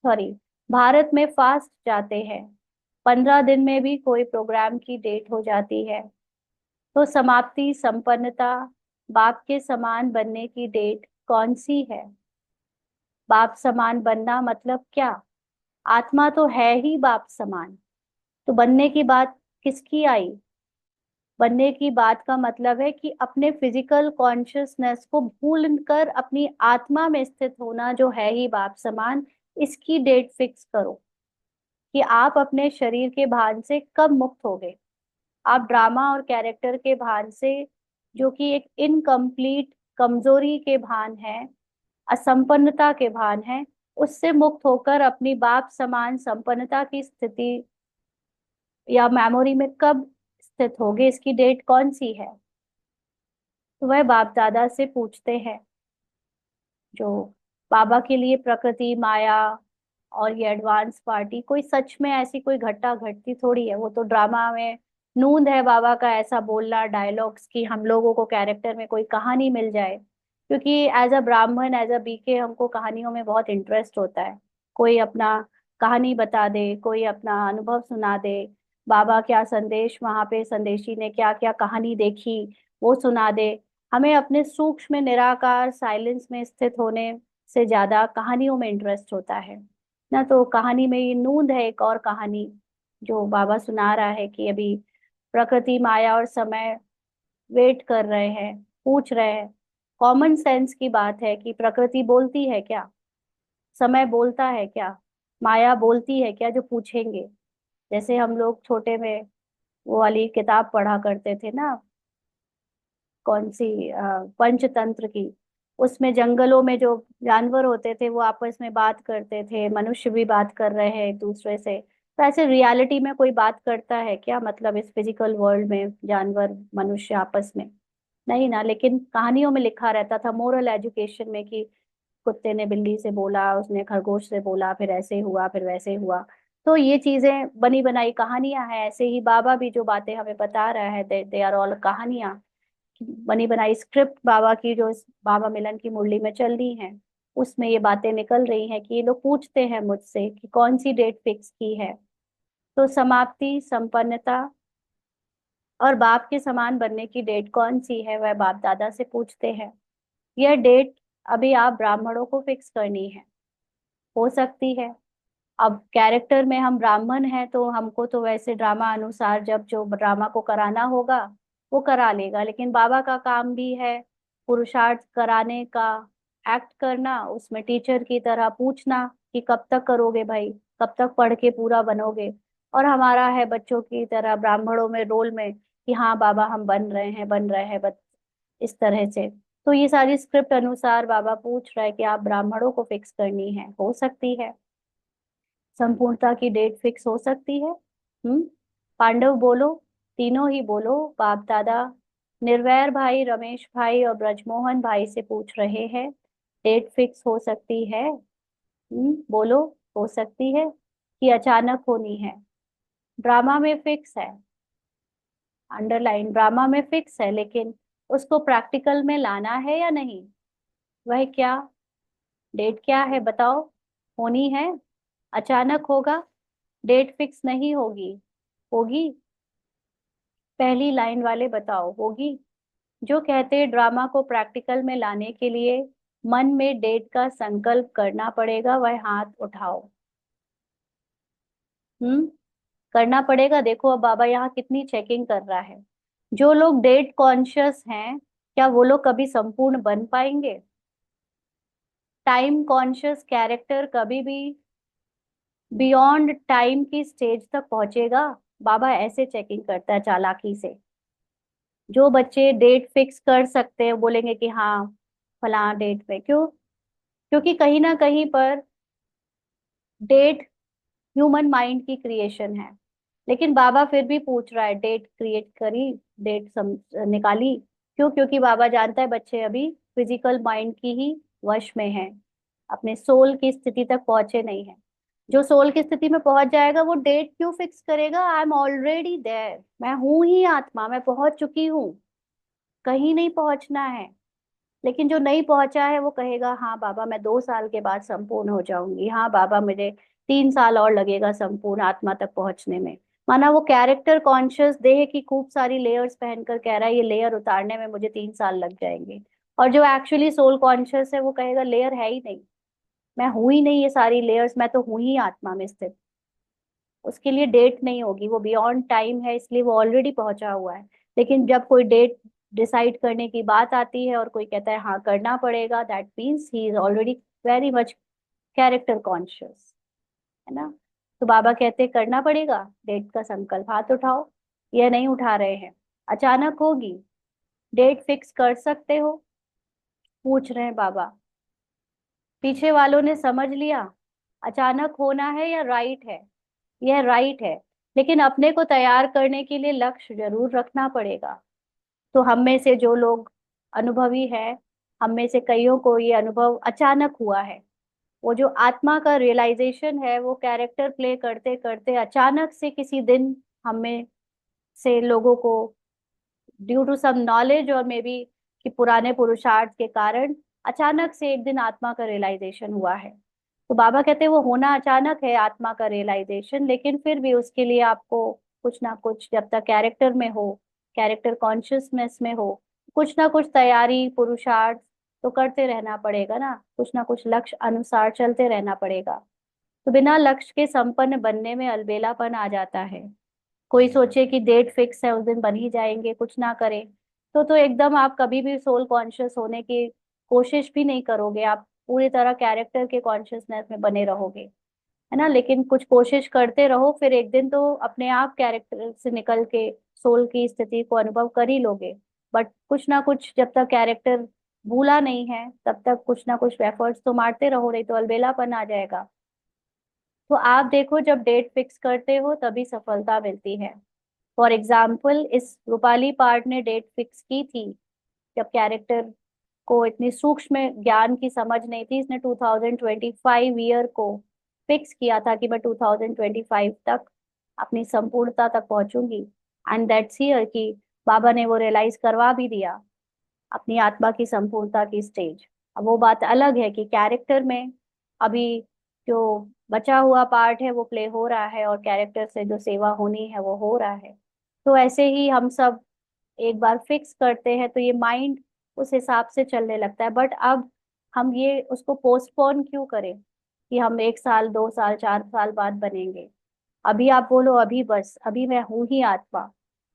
सॉरी, भारत में फास्ट जाते हैं, 15 दिन में भी कोई प्रोग्राम की डेट हो जाती है। तो समाप्ति, संपन्नता, बाप के समान बनने की डेट कौन सी है? बाप समान बनना मतलब क्या? आत्मा तो है ही बाप समान, तो बनने की बात किसकी आई? बनने की बात का मतलब है कि अपने फिजिकल कॉन्शियसनेस को भूल कर अपनी आत्मा में स्थित होना, जो है ही बाप समान। इसकी डेट फिक्स करो कि आप अपने शरीर के भान से कब मुक्त होगे। आप ड्रामा और कैरेक्टर के भान से, जो कि एक इनकम्प्लीट कमजोरी के भान है, असंपन्नता के भान है, उससे मुक्त होकर अपनी बाप समान संपन्नता की स्थिति या मेमोरी में कब स्थित होगे, इसकी डेट कौन सी है? तो वह बाप दादा से पूछते हैं। जो बाबा के लिए प्रकृति, माया और ये एडवांस पार्टी कोई सच में ऐसी कोई घटना घटती थोड़ी है, वो तो ड्रामा में नूंद है बाबा का ऐसा बोलना डायलॉग्स की, हम लोगों को कैरेक्टर में कोई कहानी मिल जाए। क्योंकि एज अ ब्राह्मण, एज अ बीके, हमको कहानियों में बहुत इंटरेस्ट होता है। कोई अपना कहानी बता दे, कोई अपना अनुभव सुना दे, बाबा क्या संदेश, वहां पे संदेशी ने क्या क्या कहानी देखी वो सुना दे। हमें अपने सूक्ष्म निराकार साइलेंस में स्थित होने से ज्यादा कहानियों में इंटरेस्ट होता है ना। तो कहानी में ये नूंद है, एक और कहानी जो बाबा सुना रहा है कि अभी प्रकृति, माया और समय वेट कर रहे हैं, पूछ रहे हैं। कॉमन सेंस की बात है कि प्रकृति बोलती है क्या, समय बोलता है क्या, माया बोलती है क्या, जो पूछेंगे। जैसे हम लोग छोटे में वो वाली किताब पढ़ा करते थे ना, कौन सी, पंचतंत्र की। उसमें जंगलों में जो जानवर होते थे वो आपस में बात करते थे, मनुष्य भी बात कर रहे हैं एक दूसरे से। तो ऐसे रियलिटी में कोई बात करता है क्या, मतलब इस फिजिकल वर्ल्ड में जानवर मनुष्य आपस में? नहीं ना। लेकिन कहानियों में लिखा रहता था, मोरल एजुकेशन में, कि कुत्ते ने बिल्ली से बोला, उसने खरगोश से बोला, फिर ऐसे हुआ फिर वैसे हुआ। तो ये चीजें बनी बनाई कहानियां हैं। ऐसे ही बाबा भी जो बातें हमें बता रहा है, दे आर ऑल कहानियां, बनी बनाई स्क्रिप्ट बाबा की, जो इस बाबा मिलन की मुरली में चल रही है। उसमें ये बातें निकल रही हैं कि ये लोग पूछते हैं मुझसे कि कौन सी डेट फिक्स की है। तो समाप्ति, संपन्नता और बाप के समान बनने की डेट कौन सी है, वह बाप दादा से पूछते हैं। यह डेट अभी आप ब्राह्मणों को फिक्स करनी है। हो सकती है, अब कैरेक्टर में हम ब्राह्मण हैं तो हमको तो वैसे ड्रामा अनुसार जब जो ड्रामा को कराना होगा वो करा लेगा। लेकिन बाबा का काम भी है पुरुषार्थ कराने का, एक्ट करना, उसमें टीचर की तरह पूछना कि कब तक करोगे भाई, कब तक पढ़ के पूरा बनोगे। और हमारा है बच्चों की तरह ब्राह्मणों में रोल में कि हाँ बाबा हम बन रहे हैं, बन रहे हैं, बस इस तरह से। तो ये सारी स्क्रिप्ट अनुसार बाबा पूछ रहा है कि आप ब्राह्मणों को फिक्स करनी है। हो सकती है संपूर्णता की डेट फिक्स हो सकती है। हम्म। पांडव बोलो, तीनों ही बोलो। बाप दादा निर्वैर भाई, रमेश भाई और ब्रजमोहन भाई से पूछ रहे हैं, डेट फिक्स हो सकती है? बोलो, हो सकती है कि अचानक होनी है? ड्रामा में फिक्स है, अंडरलाइन, ड्रामा में फिक्स है, लेकिन उसको प्रैक्टिकल में लाना है या नहीं, वह क्या, डेट क्या है बताओ? होनी है, अचानक होगा, डेट फिक्स नहीं होगी, होगी? पहली लाइन वाले बताओ, होगी? जो कहते ड्रामा को प्रैक्टिकल में लाने के लिए मन में डेट का संकल्प करना पड़ेगा, वह हाथ उठाओ। हम्म। करना पड़ेगा। देखो अब बाबा यहाँ कितनी चेकिंग कर रहा है। जो लोग डेट कॉन्शियस हैं, क्या वो लोग कभी संपूर्ण बन पाएंगे? टाइम कॉन्शियस कैरेक्टर कभी भी बियॉन्ड टाइम की स्टेज तक पहुंचेगा? बाबा ऐसे चेकिंग करता है चालाकी से। जो बच्चे डेट फिक्स कर सकते हैं बोलेंगे कि हाँ फलां डेट पे, क्यों? क्योंकि कहीं ना कहीं पर डेट ह्यूमन माइंड की क्रिएशन है। लेकिन बाबा फिर भी पूछ रहा है, डेट क्रिएट करी, डेट निकाली, क्यों? क्योंकि बाबा जानता है बच्चे अभी फिजिकल माइंड की ही वश में हैं, अपने सोल की स्थिति तक पहुंचे नहीं है। जो सोल की स्थिति में पहुंच जाएगा वो डेट क्यों फिक्स करेगा? आई एम ऑलरेडी देयर, मैं हूं ही आत्मा, मैं पहुंच चुकी हूँ, कहीं नहीं पहुंचना है। लेकिन जो नहीं पहुंचा है वो कहेगा हाँ बाबा मैं 2 साल के बाद संपूर्ण हो जाऊंगी, हाँ बाबा मुझे 3 साल और लगेगा संपूर्ण आत्मा तक पहुंचने में। माना वो कैरेक्टर कॉन्शियस देह की खूब सारी लेयर्स पहनकर कह रहा है ये लेयर उतारने में मुझे 3 साल लग जाएंगे। और जो एक्चुअली सोल कॉन्शियस है वो कहेगा लेयर है ही नहीं, मैं हूं ही नहीं ये सारी लेयर्स, मैं तो हूं ही आत्मा में स्थित। उसके लिए डेट नहीं होगी, वो बियॉन्ड टाइम है, इसलिए वो ऑलरेडी पहुंचा हुआ है। लेकिन जब कोई डेट डिसाइड करने की बात आती है और कोई कहता है हाँ करना पड़ेगा, that means he is already very much character conscious, है ना। तो बाबा कहते हैं करना पड़ेगा डेट का संकल्प, हाथ उठाओ। यह नहीं उठा रहे हैं, अचानक होगी। डेट फिक्स कर सकते हो? पूछ रहे हैं बाबा। पीछे वालों ने समझ लिया, अचानक होना है या राइट है? यह राइट है, लेकिन अपने को तैयार करने के लिए लक्ष्य जरूर रखना पड़ेगा। तो हम में से जो लोग अनुभवी है, हम में से कईयों को ये अनुभव अचानक हुआ है। वो जो आत्मा का रियलाइजेशन है, वो कैरेक्टर प्ले करते करते अचानक से किसी दिन हम में से लोगों को, ड्यू टू सम नॉलेज और मे बी कि पुराने पुरुषार्थ के कारण, अचानक से एक दिन आत्मा का रियलाइजेशन हुआ है। तो बाबा कहते हैं वो होना अचानक है आत्मा का रियलाइजेशन, लेकिन फिर भी उसके लिए आपको कुछ ना कुछ, जब तक कैरेक्टर में हो, कैरेक्टर कॉन्शियसनेस में हो, कुछ ना कुछ तैयारी पुरुषार्थ तो करते रहना पड़ेगा ना कुछ लक्ष्य अनुसार चलते रहना पड़ेगा। तो बिना लक्ष्य के संपन्न बनने में अलबेलापन आ जाता है। कोई सोचे कि डेट फिक्स है उस दिन बन ही जाएंगे, कुछ ना करें, तो एकदम आप कभी भी सोल कॉन्शियस होने की कोशिश भी नहीं करोगे, आप पूरी तरह कैरेक्टर के कॉन्शियसनेस में बने रहोगे, है ना। लेकिन कुछ कोशिश करते रहो, फिर एक दिन तो अपने आप कैरेक्टर से निकल के सोल की स्थिति को अनुभव कर ही लोगे। बट कुछ ना कुछ, जब तक कैरेक्टर भूला नहीं है तब तक कुछ ना कुछ एफर्ट्स तो मारते रहो, नहीं तो अलबेलापन आ जाएगा। तो आप देखो, जब डेट फिक्स करते हो तभी सफलता मिलती है। फॉर एग्जाम्पल, इस रूपाली पार्ट ने डेट फिक्स की थी जब कैरेक्टर को इतनी सूक्ष्म ज्ञान की समझ नहीं थी। इसने 2025 ईयर को फिक्स किया था कि मैं 2025 तक अपनी संपूर्णता तक पहुंचूंगी। एंड दैट्स हियर कि बाबा ने वो रियलाइज करवा भी दिया, अपनी आत्मा की संपूर्णता की स्टेज। अब वो बात अलग है कि कैरेक्टर में अभी जो बचा हुआ पार्ट है वो प्ले हो रहा है, और कैरेक्टर से जो सेवा होनी है वो हो रहा है। तो ऐसे ही हम सब एक बार फिक्स करते हैं तो ये माइंड उस हिसाब से चलने लगता है। बट अब हम ये उसको पोस्टपोन क्यों करें कि हम 1 साल 2 साल 4 साल बाद बनेंगे? अभी आप बोलो, अभी बस, अभी मैं हूं ही आत्मा,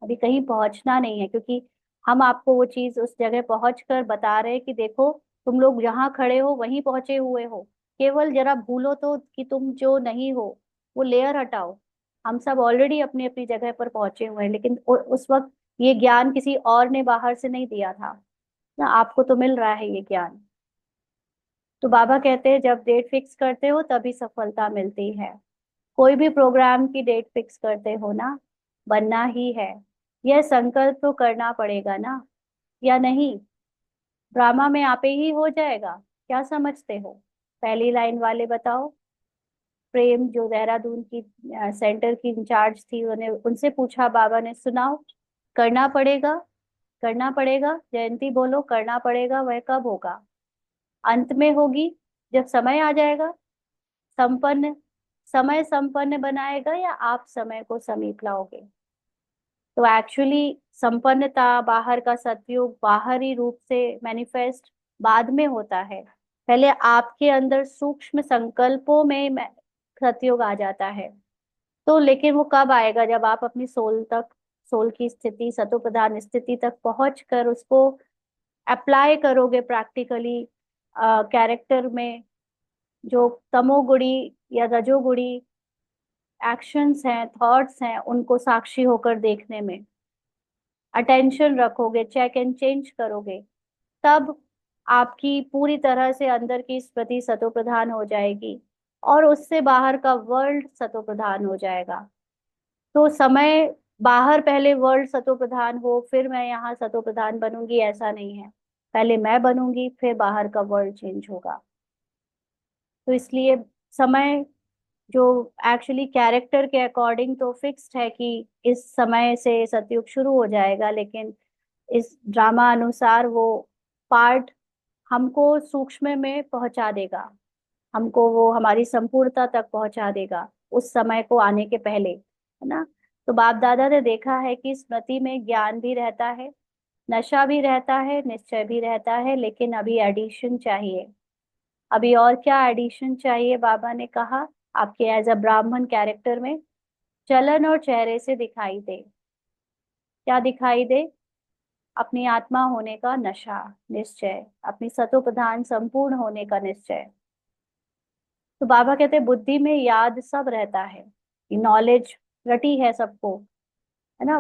अभी कहीं पहुंचना नहीं है, क्योंकि हम आपको वो चीज उस जगह पहुंच कर बता रहे हैं कि देखो, तुम लोग जहाँ खड़े हो वहीं पहुंचे हुए हो। केवल जरा भूलो तो कि तुम जो नहीं हो, वो लेयर हटाओ। हम सब ऑलरेडी अपनी अपनी जगह पर पहुंचे हुए हैं, लेकिन उस वक्त ये ज्ञान किसी और ने बाहर से नहीं दिया था ना, आपको तो मिल रहा है ये ज्ञान। तो बाबा कहते हैं जब डेट फिक्स करते हो तभी सफलता मिलती है। कोई भी प्रोग्राम की डेट फिक्स करते हो ना, बनना ही है, यह संकल्प तो करना पड़ेगा ना, या नहीं? ड्रामा में आपे ही हो जाएगा, क्या समझते हो? पहली लाइन वाले बताओ। प्रेम जो देहरादून की सेंटर की इंचार्ज थी, उन्होंने उनसे पूछा, बाबा ने, सुनाओ। करना पड़ेगा, करना पड़ेगा, जयंती बोलो, करना पड़ेगा, वह कब होगा? अंत में होगी, जब समय आ जाएगा। संपन्न, समय संपन्न बनाएगा या आप समय को समीप लाओगे? तो एक्चुअली संपन्नता, बाहर का सतयुग बाहरी रूप से मैनिफेस्ट बाद में होता है। पहले आपके अंदर सूक्ष्म संकल्पों में सतयुग आ जाता है। तो लेकिन वो कब आएगा? जब आप अपनी सोल तक, सोल की स्थिति, सतो प्रधान स्थिति तक पहुंच कर उसको अप्लाई करोगे प्रैक्टिकली कैरेक्टर में। जो तमोगुणी या रजोगुणी एक्शंस हैं, थॉट्स हैं, उनको साक्षी होकर देखने में अटेंशन रखोगे, चेक एंड चेंज करोगे, तब आपकी पूरी तरह से अंदर की स्मृति सतो प्रधान हो जाएगी, और उससे बाहर का वर्ल्ड सतो प्रधान हो जाएगा। तो समय, बाहर पहले वर्ल्ड सतो प्रधान हो फिर मैं यहाँ सतो प्रधान बनूंगी, ऐसा नहीं है। पहले मैं बनूंगी, फिर बाहर का वर्ल्ड चेंज होगा। तो इसलिए समय जो एक्चुअली कैरेक्टर के अकॉर्डिंग तो फिक्स्ड है कि इस समय से सतयुग शुरू हो जाएगा, लेकिन इस ड्रामा अनुसार वो पार्ट हमको सूक्ष्म में पहुंचा देगा, हमको वो हमारी संपूर्णता तक पहुंचा देगा उस समय को आने के पहले, है ना। तो बाप दादा ने देखा है कि स्मृति में ज्ञान भी रहता है, नशा भी रहता है, निश्चय भी रहता है, लेकिन अभी एडिशन चाहिए। अभी और क्या एडिशन चाहिए? बाबा ने कहा आपके एज अ ब्राह्मण कैरेक्टर में चलन और चेहरे से दिखाई दे। क्या दिखाई दे? अपनी आत्मा होने का नशा, निश्चय, अपनी सतो प्रधान संपूर्ण होने का निश्चय। तो बाबा कहते हैं बुद्धि में याद सब रहता है, कि नॉलेज रटी है सबको, है ना।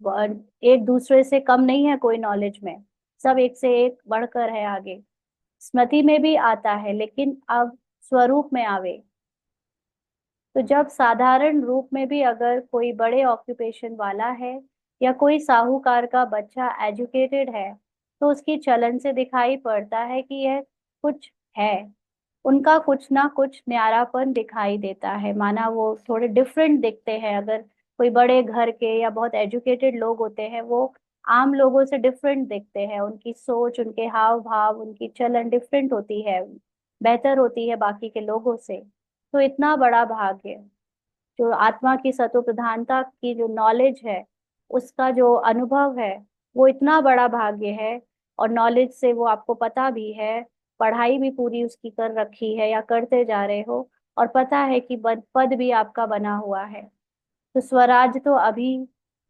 एक दूसरे से कम नहीं है कोई नॉलेज में, सब एक से एक बढ़कर है आगे। स्मृति में भी आता है लेकिन अब स्वरूप में आवे। तो जब साधारण रूप में भी अगर कोई बड़े ऑक्यूपेशन वाला है या कोई साहूकार का बच्चा एजुकेटेड है, तो उसकी चलन से दिखाई पड़ता है कि यह कुछ है। उनका कुछ ना कुछ न्यारापन दिखाई देता है, माना वो थोड़े डिफरेंट दिखते हैं। अगर कोई बड़े घर के या बहुत एजुकेटेड लोग होते हैं, वो आम लोगों से डिफरेंट दिखते हैं, उनकी सोच, उनके हाव भाव, उनकी चलन डिफरेंट होती है, बेहतर होती है बाकी के लोगों से। तो इतना बड़ा भाग्य, जो आत्मा की सत्व प्रधानता की जो नॉलेज है, उसका जो अनुभव है, वो इतना बड़ा भाग्य है। और नॉलेज से वो आपको पता भी है, पढ़ाई भी पूरी उसकी कर रखी है या करते जा रहे हो, और पता है कि पद भी आपका बना हुआ है। तो स्वराज तो अभी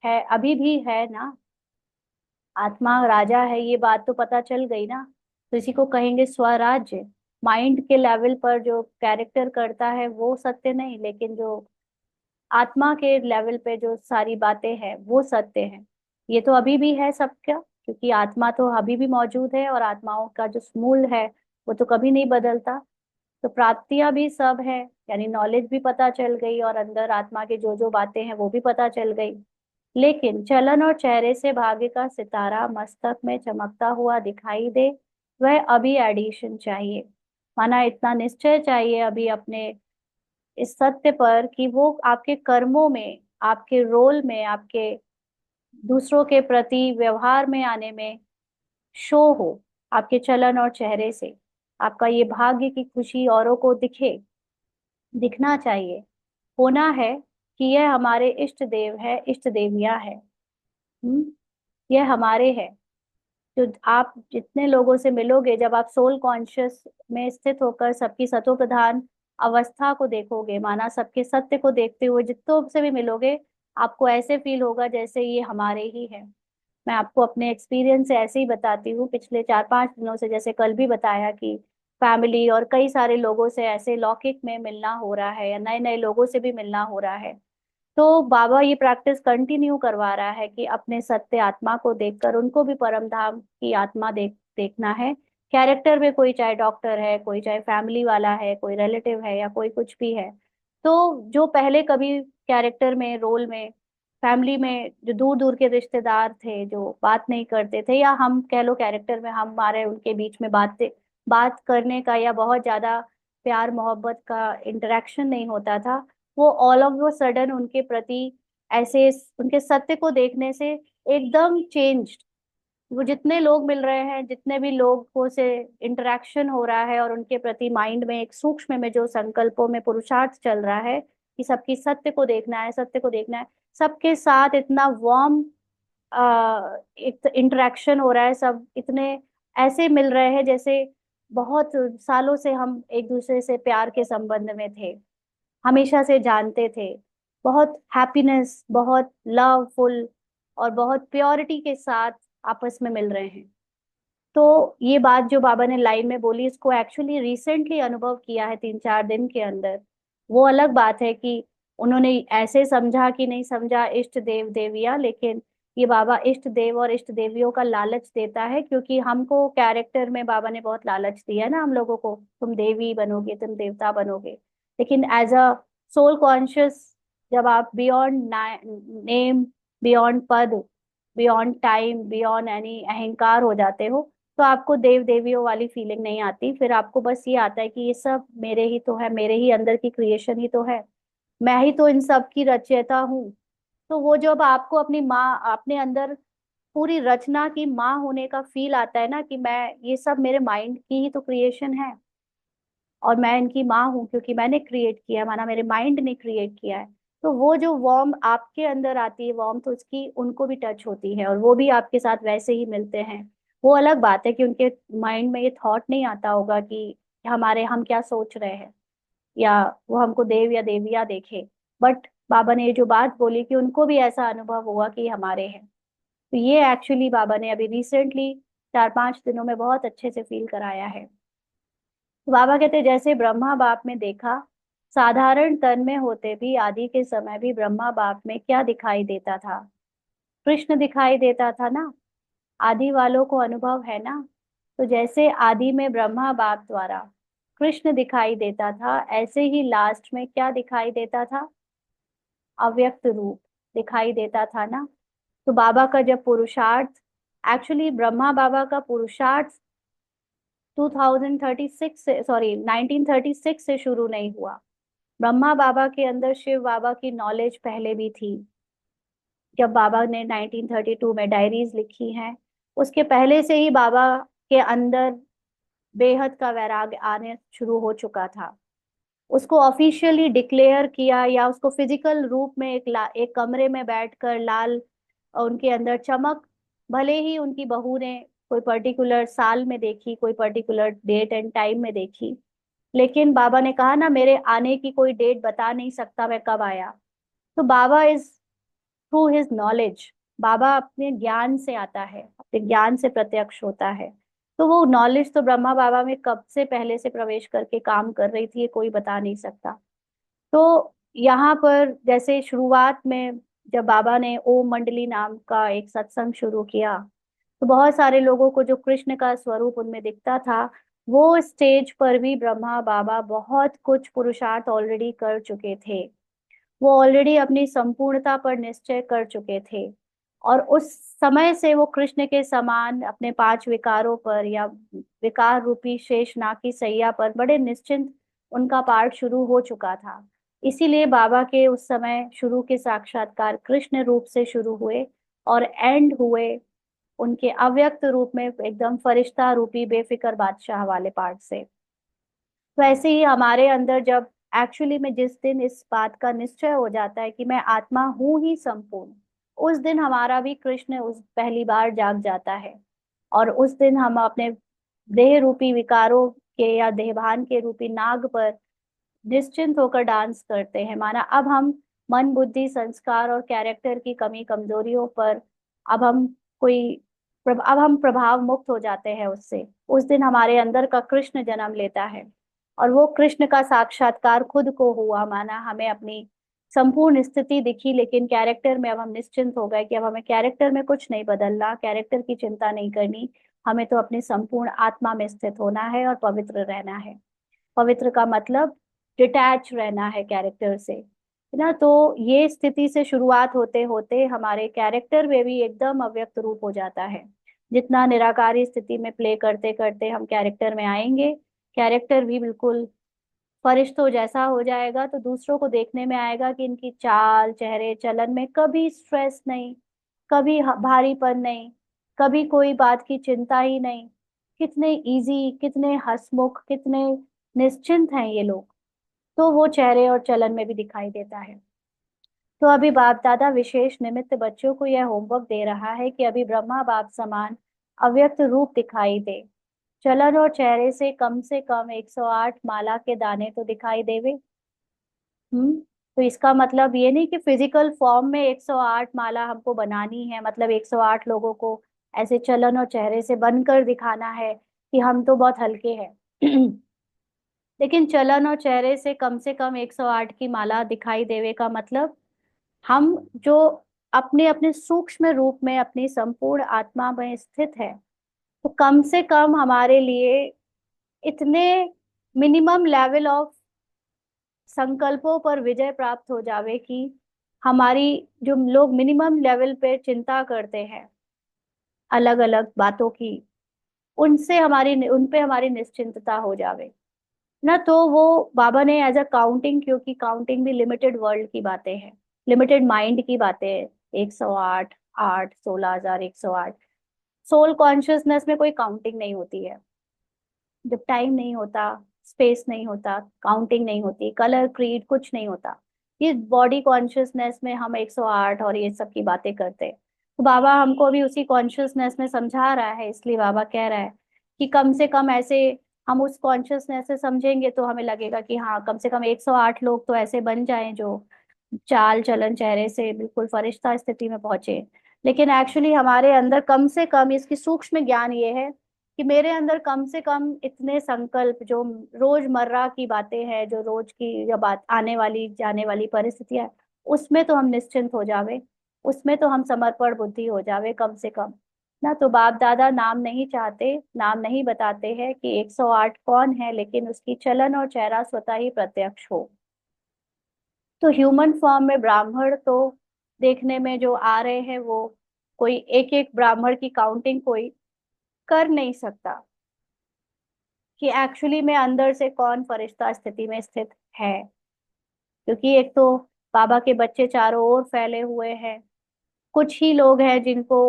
है, अभी भी है ना। आत्मा राजा है, ये बात तो पता चल गई ना। तो इसी को कहेंगे स्वराज्य। माइंड के लेवल पर जो कैरेक्टर करता है वो सत्य नहीं, लेकिन जो आत्मा के लेवल पे जो सारी बातें हैं वो सत्य है। ये तो अभी भी है सबका, क्योंकि आत्मा तो अभी भी मौजूद है, और आत्माओं का जो मूल है वो तो कभी नहीं बदलता। तो प्राप्तियां भी सब है, यानी नॉलेज भी पता चल गई, और अंदर आत्मा की जो जो बातें हैं वो भी पता चल गई। लेकिन चलन और चेहरे से भाग्य का सितारा मस्तक में चमकता हुआ दिखाई दे, वह अभी एडिशन चाहिए। माना इतना निश्चय चाहिए अभी अपने इस सत्य पर कि वो आपके कर्मों में, आपके रोल में, आपके दूसरों के प्रति व्यवहार में आने में शो हो, आपके चलन और चेहरे से आपका ये भाग्य की खुशी औरों को दिखे, दिखना चाहिए। होना है कि यह हमारे इष्ट देव है, इष्ट देवियां है। यह हमारे है। जो आप जितने लोगों से मिलोगे, जब आप सोल कॉन्शियस में स्थित होकर सबकी सतो प्रधान अवस्था को देखोगे, माना सबके सत्य को देखते हुए जितनों से भी मिलोगे, आपको ऐसे फील होगा जैसे ये हमारे ही है। मैं आपको अपने एक्सपीरियंस से ऐसे ही बताती हूँ, पिछले 4-5 दिनों से, जैसे कल भी बताया कि फैमिली और कई सारे लोगों से ऐसे लौकिक में मिलना हो रहा है, या नए नए लोगों से भी मिलना हो रहा है। तो बाबा ये प्रैक्टिस कंटिन्यू करवा रहा है कि अपने सत्य आत्मा को देखकर उनको भी परम धाम की आत्मा देखना है। कैरेक्टर में कोई चाहे डॉक्टर है, कोई चाहे फैमिली वाला है, कोई रिलेटिव है, या कोई कुछ भी है, तो जो पहले कभी कैरेक्टर में, रोल में, फैमिली में जो दूर दूर के रिश्तेदार थे जो बात नहीं करते थे, या हम कह लो कैरेक्टर में हम हमारे उनके बीच में बात करने का या बहुत ज्यादा प्यार मोहब्बत का इंटरेक्शन नहीं होता था, वो ऑल ऑफ द सडन उनके प्रति ऐसे, उनके सत्य को देखने से एकदम चेंज। वो जितने लोग मिल रहे हैं, जितने भी लोगों से इंटरेक्शन हो रहा है, और उनके प्रति माइंड में एक सूक्ष्म में जो संकल्पों में पुरुषार्थ चल रहा है कि सबकी सत्य को देखना है, सत्य को देखना है, सबके साथ इतना वार्म एक इंटरेक्शन हो रहा है। सब इतने ऐसे मिल रहे हैं जैसे बहुत सालों से हम एक दूसरे से प्यार के संबंध में थे, हमेशा से जानते थे। बहुत हैप्पीनेस, बहुत लवफुल और बहुत प्योरिटी के साथ आपस में मिल रहे हैं। तो ये बात जो बाबा ने लाइन में बोली, इसको एक्चुअली रिसेंटली अनुभव किया है 3-4 दिन के अंदर। वो अलग बात है कि उन्होंने ऐसे समझा कि नहीं समझा इष्ट देव देवियां, लेकिन ये बाबा इष्ट देव और इष्ट देवियों का लालच देता है, क्योंकि हमको कैरेक्टर में बाबा ने बहुत लालच दिया है ना हम लोगों को, तुम देवी बनोगे, तुम देवता बनोगे। लेकिन एज अ सोल कॉन्शियस, जब आप बियॉन्ड नेम, बियॉन्ड पद, बियॉन्ड टाइम, बियॉन्ड एनी अहंकार हो जाते हो, तो आपको देव देवियों वाली फीलिंग नहीं आती। फिर आपको बस ये आता है कि ये सब मेरे ही तो है, मेरे ही अंदर की क्रिएशन ही तो है, मैं ही तो इन सब की रचयिता हूँ। तो वो जब आपको अपनी माँ, अपने अंदर पूरी रचना की माँ होने का फील आता है ना, कि मैं, ये सब मेरे माइंड की ही तो क्रिएशन है, और मैं इनकी माँ हूँ क्योंकि मैंने क्रिएट किया, माना मेरे माइंड ने क्रिएट किया है। तो वो जो वार्म आपके अंदर आती है, वार्म तो उसकी उनको भी टच होती है, और वो भी आपके साथ वैसे ही मिलते हैं। वो अलग बात है कि उनके माइंड में ये थॉट नहीं आता होगा कि हमारे, हम क्या सोच रहे हैं, या वो हमको देव या देविया देखे। बट बाबा ने ये जो बात बोली कि उनको भी ऐसा अनुभव हुआ कि हमारे हैं, तो ये एक्चुअली बाबा ने अभी रिसेंटली 4-5 दिनों में बहुत अच्छे से फील कराया है। तो बाबा कहते, जैसे ब्रह्मा बाप में देखा, साधारण तन में होते भी आदि के समय भी ब्रह्मा बाप में क्या दिखाई देता था। कृष्ण दिखाई देता था ना, आदि वालों को अनुभव है ना। तो जैसे आदि में ब्रह्मा बाप द्वारा कृष्ण दिखाई देता था, ऐसे ही लास्ट में क्या दिखाई देता था? अव्यक्त रूप दिखाई देता था ना। तो बाबा का जब पुरुषार्थ, एक्चुअली ब्रह्मा बाबा का पुरुषार्थ 2036 से, सॉरी 1936 से शुरू नहीं हुआ। ब्रह्मा बाबा के अंदर शिव बाबा की नॉलेज पहले भी थी। जब बाबा ने 1932 में डायरीज लिखी हैं, उसके पहले से ही बाबा के अंदर बेहद का वैराग आने शुरू हो चुका था। उसको ऑफिशियली डिक्लेयर किया या उसको फिजिकल रूप में एक कमरे में बैठकर लाल उनके अंदर चमक, भले ही उनकी बहू ने कोई पर्टिकुलर साल में देखी, कोई पर्टिकुलर डेट एंड टाइम में देखी, लेकिन बाबा ने कहा ना, मेरे आने की कोई डेट बता नहीं सकता मैं कब आया। तो बाबा इज थ्रू हिज नॉलेज, बाबा अपने ज्ञान से आता है, अपने ज्ञान से प्रत्यक्ष होता है। तो वो नॉलेज तो ब्रह्मा बाबा में कब से पहले से प्रवेश करके काम कर रही थी, ये कोई बता नहीं सकता। तो यहाँ पर जैसे शुरुआत में जब बाबा ने ओम मंडली नाम का एक सत्संग शुरू किया, तो बहुत सारे लोगों को जो कृष्ण का स्वरूप उनमें दिखता था, वो स्टेज पर भी ब्रह्मा बाबा बहुत कुछ पुरुषार्थ ऑलरेडी कर चुके थे। वो ऑलरेडी अपनी संपूर्णता पर निश्चय कर चुके थे। और उस समय से वो कृष्ण के समान अपने पांच विकारों पर या विकार रूपी शेष नाग की सैया पर बड़े निश्चिंत उनका पाठ शुरू हो चुका था। इसीलिए बाबा के उस समय शुरू के साक्षात्कार कृष्ण रूप से शुरू हुए और एंड हुए उनके अव्यक्त रूप में एकदम फरिश्ता रूपी बेफिक्र बादशाह वाले पार्ट से। वैसे ही हमारे अंदर जब एक्चुअली में जिस दिन इस बात का निश्चय हो जाता है कि मैं आत्मा हूं ही संपूर्ण, उस दिन हमारा भी कृष्ण उस पहली बार जाग जाता है। और उस दिन हम अपने देह रूपी विकारों के या देहभान के रूपी नाग पर निश्चिंत होकर डांस करते हैं। माना अब हम मन बुद्धि संस्कार और कैरेक्टर की कमी कमजोरियों पर अब हम कोई अब हम प्रभाव मुक्त हो जाते हैं उससे। उस दिन हमारे अंदर का कृष्ण जन्म लेता है और वो कृष्ण का साक्षात्कार खुद को हुआ। माना हमें अपनी संपूर्ण स्थिति दिखी, लेकिन कैरेक्टर में अब हम निश्चिंत हो गए कि अब हमें कैरेक्टर में कुछ नहीं बदलना, कैरेक्टर की चिंता नहीं करनी, हमें तो अपनी संपूर्ण आत्मा में स्थित होना है और पवित्र रहना है। पवित्र का मतलब डिटैच रहना है कैरेक्टर से, है ना। तो ये स्थिति से शुरुआत होते होते हमारे कैरेक्टर में भी एकदम अव्यक्त रूप हो जाता है। जितना निराकारी स्थिति में प्ले करते करते हम कैरेक्टर में आएंगे, कैरेक्टर भी बिल्कुल फरिश्तों जैसा हो जाएगा। तो दूसरों को देखने में आएगा कि इनकी चाल चेहरे चलन में कभी स्ट्रेस नहीं, कभी भारीपन नहीं, कभी कोई बात की चिंता ही नहीं। कितने इजी, कितने हंसमुख, कितने निश्चिंत हैं ये लोग। तो वो चेहरे और चलन में भी दिखाई देता है। तो अभी बाप दादा विशेष निमित्त बच्चों को यह होमवर्क दे रहा है कि अभी ब्रह्मा बाप समान अव्यक्त रूप दिखाई दे। चलन और चेहरे से कम 108 माला के दाने तो दिखाई देवे। हम्म। तो इसका मतलब ये नहीं कि फिजिकल फॉर्म में 108 माला हमको बनानी है, मतलब 108 लोगों को ऐसे चलन और चेहरे से बनकर दिखाना है कि हम तो बहुत हल्के हैं। लेकिन चलन और चेहरे से कम 108 की माला दिखाई देवे का मतलब हम जो अपने अपने सूक्ष्म रूप में अपनी संपूर्ण आत्मा में स्थित है, तो कम से कम हमारे लिए इतने मिनिमम लेवल ऑफ संकल्पों पर विजय प्राप्त हो जावे कि हमारी जो लोग मिनिमम लेवल पे चिंता करते हैं अलग अलग बातों की, उनसे हमारी उन पे हमारी निश्चिंतता हो जावे ना। तो वो बाबा ने एज अ काउंटिंग, क्योंकि काउंटिंग भी लिमिटेड वर्ल्ड की बातें हैं, लिमिटेड माइंड की बातें हैं। 108, 8, 16,108, सोल कॉन्शियसनेस में कोई काउंटिंग नहीं होती है। जब टाइम नहीं होता, स्पेस नहीं होता, काउंटिंग नहीं होती, कलर क्रीड कुछ नहीं होता। ये बॉडी कॉन्शियसनेस में हम 108 और ये सब की बातें करते हैं। तो बाबा हमको अभी उसी कॉन्शियसनेस में समझा रहा है, इसलिए बाबा कह रहा है कि कम से कम ऐसे हम उस कॉन्शियसनेस से समझेंगे तो हमें लगेगा कि हाँ, कम से कम 108 लोग तो ऐसे बन जाएं जो चाल चलन चेहरे से बिल्कुल फरिश्ता स्थिति में पहुंचे। लेकिन एक्चुअली हमारे अंदर कम से कम इसकी सूक्ष्म ज्ञान ये है कि मेरे अंदर कम से कम इतने संकल्प जो रोजमर्रा की बातें हैं, जो रोज की या बात आने वाली जाने वाली परिस्थितियां हैं, उसमें तो हम निश्चिंत हो जावे। उसमें तो हम समर्पण बुद्धि हो जावे कम से कम ना। तो बाप दादा नाम नहीं चाहते, नाम नहीं बताते हैं कि 108 कौन है, लेकिन उसकी चलन और चेहरा स्वतः ही प्रत्यक्ष हो। तो ह्यूमन फॉर्म में ब्राह्मण तो देखने में जो आ रहे हैं, वो कोई एक एक ब्राह्मण की काउंटिंग कोई कर नहीं सकता कि एक्चुअली में अंदर से कौन फरिश्ता स्थिति में स्थित है। क्योंकि एक तो बाबा के बच्चे चारों ओर फैले हुए हैं, कुछ ही लोग हैं जिनको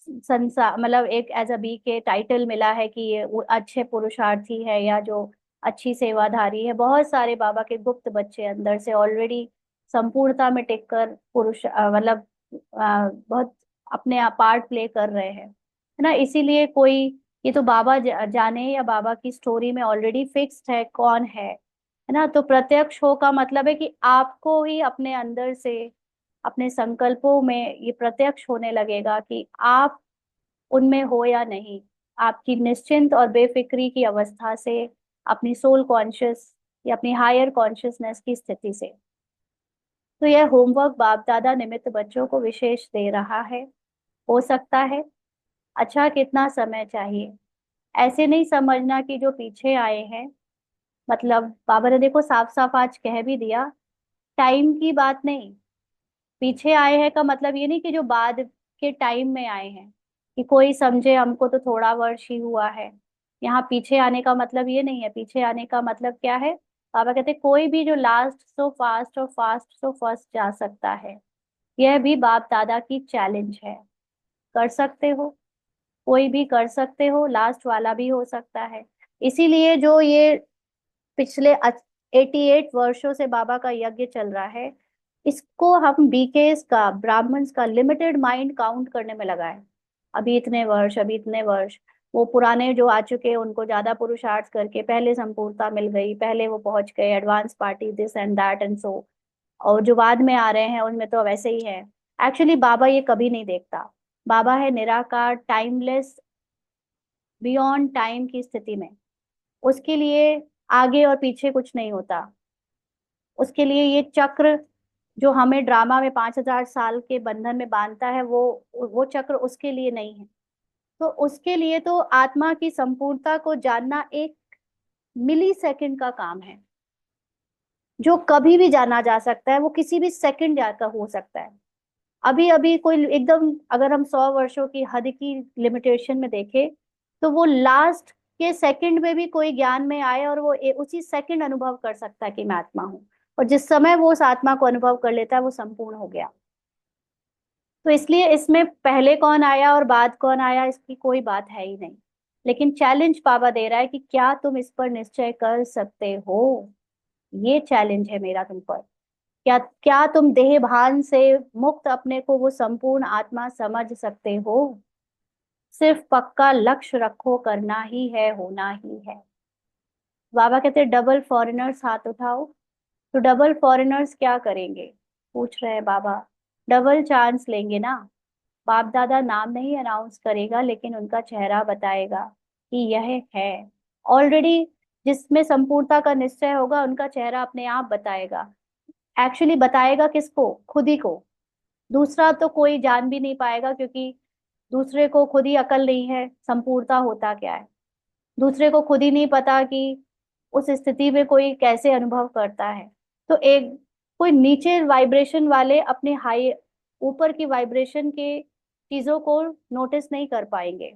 संसार मतलब एक एज अ बी के टाइटल मिला है कि ये वो अच्छे पुरुषार्थी है या जो अच्छी सेवाधारी है। बहुत सारे बाबा के गुप्त बच्चे अंदर से ऑलरेडी संपूर्णता में टिक कर पुरुष मतलब बहुत अपने आप पार्ट प्ले कर रहे हैं, है ना। इसीलिए कोई ये तो बाबा जाने या बाबा की स्टोरी में ऑलरेडी फिक्स्ड है कौन है ना। तो प्रत्यक्ष हो का मतलब है कि आपको ही अपने अंदर से अपने संकल्पों में ये प्रत्यक्ष होने लगेगा कि आप उनमें हो या नहीं। आपकी निश्चिंत और बेफिक्री की अवस्था से, अपनी सोल कॉन्शियस या अपनी हायर कॉन्शियसनेस की स्थिति से। तो यह होमवर्क बाप दादा निमित्त बच्चों को विशेष दे रहा है। हो सकता है अच्छा कितना समय चाहिए, ऐसे नहीं समझना कि जो पीछे आए हैं, मतलब बाबा ने देखो साफ साफ आज कह भी दिया, टाइम की बात नहीं। पीछे आए हैं का मतलब ये नहीं कि जो बाद के टाइम में आए हैं, कि कोई समझे हमको तो थोड़ा वर्ष ही हुआ है। यहाँ पीछे आने का मतलब ये नहीं है। पीछे आने का मतलब क्या है? बाबा कहते कोई भी जो लास्ट सो फास्ट और फास्ट सो फर्स्ट जा सकता है। यह भी बाप दादा की चैलेंज है। कर सकते हो, कोई भी कर सकते हो, लास्ट वाला भी हो सकता है। इसीलिए जो ये पिछले 88 वर्षों से बाबा का यज्ञ चल रहा है, इसको हम बीकेस का, ब्राह्मण्स का लिमिटेड माइंड काउंट करने में लगाए। अभी इतने वर्ष, अभी इतने वर्ष। वो पुराने जो आ चुके हैं उनको ज्यादा पुरुषार्थ करके पहले संपूर्णता मिल गई, पहले वो पहुंच गए advance party, this and that and so. और जो बाद में आ रहे हैं उनमें तो वैसे ही है। एक्चुअली बाबा ये कभी नहीं देखता। बाबा है निराकार, टाइमलेस, बियॉन्ड टाइम की स्थिति में। उसके लिए आगे और पीछे कुछ नहीं होता। उसके लिए ये चक्र जो हमें ड्रामा में 5000 साल के बंधन में बांधता है, वो चक्र उसके लिए नहीं है। तो उसके लिए तो आत्मा की संपूर्णता को जानना एक मिली सेकंड का काम है, जो कभी भी जाना जा सकता है। वो किसी भी सेकंड जाकर हो सकता है। अभी अभी कोई एकदम, अगर हम 100 वर्षों की हद की लिमिटेशन में देखें, तो वो लास्ट के सेकंड में भी कोई ज्ञान में आए और वो उसी सेकंड अनुभव कर सकता है कि मैं आत्मा हूँ। और जिस समय वो उस आत्मा को अनुभव कर लेता है, वो संपूर्ण हो गया। तो इसलिए इसमें पहले कौन आया और बाद कौन आया, इसकी कोई बात है ही नहीं। लेकिन चैलेंज बाबा दे रहा है कि क्या तुम इस पर निश्चय कर सकते हो। ये चैलेंज है मेरा तुम पर। क्या क्या तुम देह भान से मुक्त अपने को वो संपूर्ण आत्मा समझ सकते हो? सिर्फ पक्का लक्ष्य रखो, करना ही है, होना ही है। बाबा कहते हैं डबल फॉरेनर्स हाथ उठाओ। तो डबल फॉरेनर्स क्या करेंगे, पूछ रहे हैं बाबा। डबल चांस लेंगे ना। बाप दादा नाम नहीं अनाउंस करेगा, लेकिन उनका चेहरा बताएगा कि यह है। ऑलरेडी जिसमें संपूर्णता का निश्चय होगा, उनका चेहरा अपने आप बताएगा। एक्चुअली बताएगा किसको? खुद ही को। दूसरा तो कोई जान भी नहीं पाएगा, क्योंकि दूसरे को खुद ही अकल नहीं है संपूर्णता होता क्या है। दूसरे को खुद ही नहीं पता कि उस स्थिति में कोई कैसे अनुभव करता है। तो एक कोई नीचे वाइब्रेशन वाले अपने हाई, ऊपर की वाइब्रेशन के चीजों को नोटिस नहीं कर पाएंगे।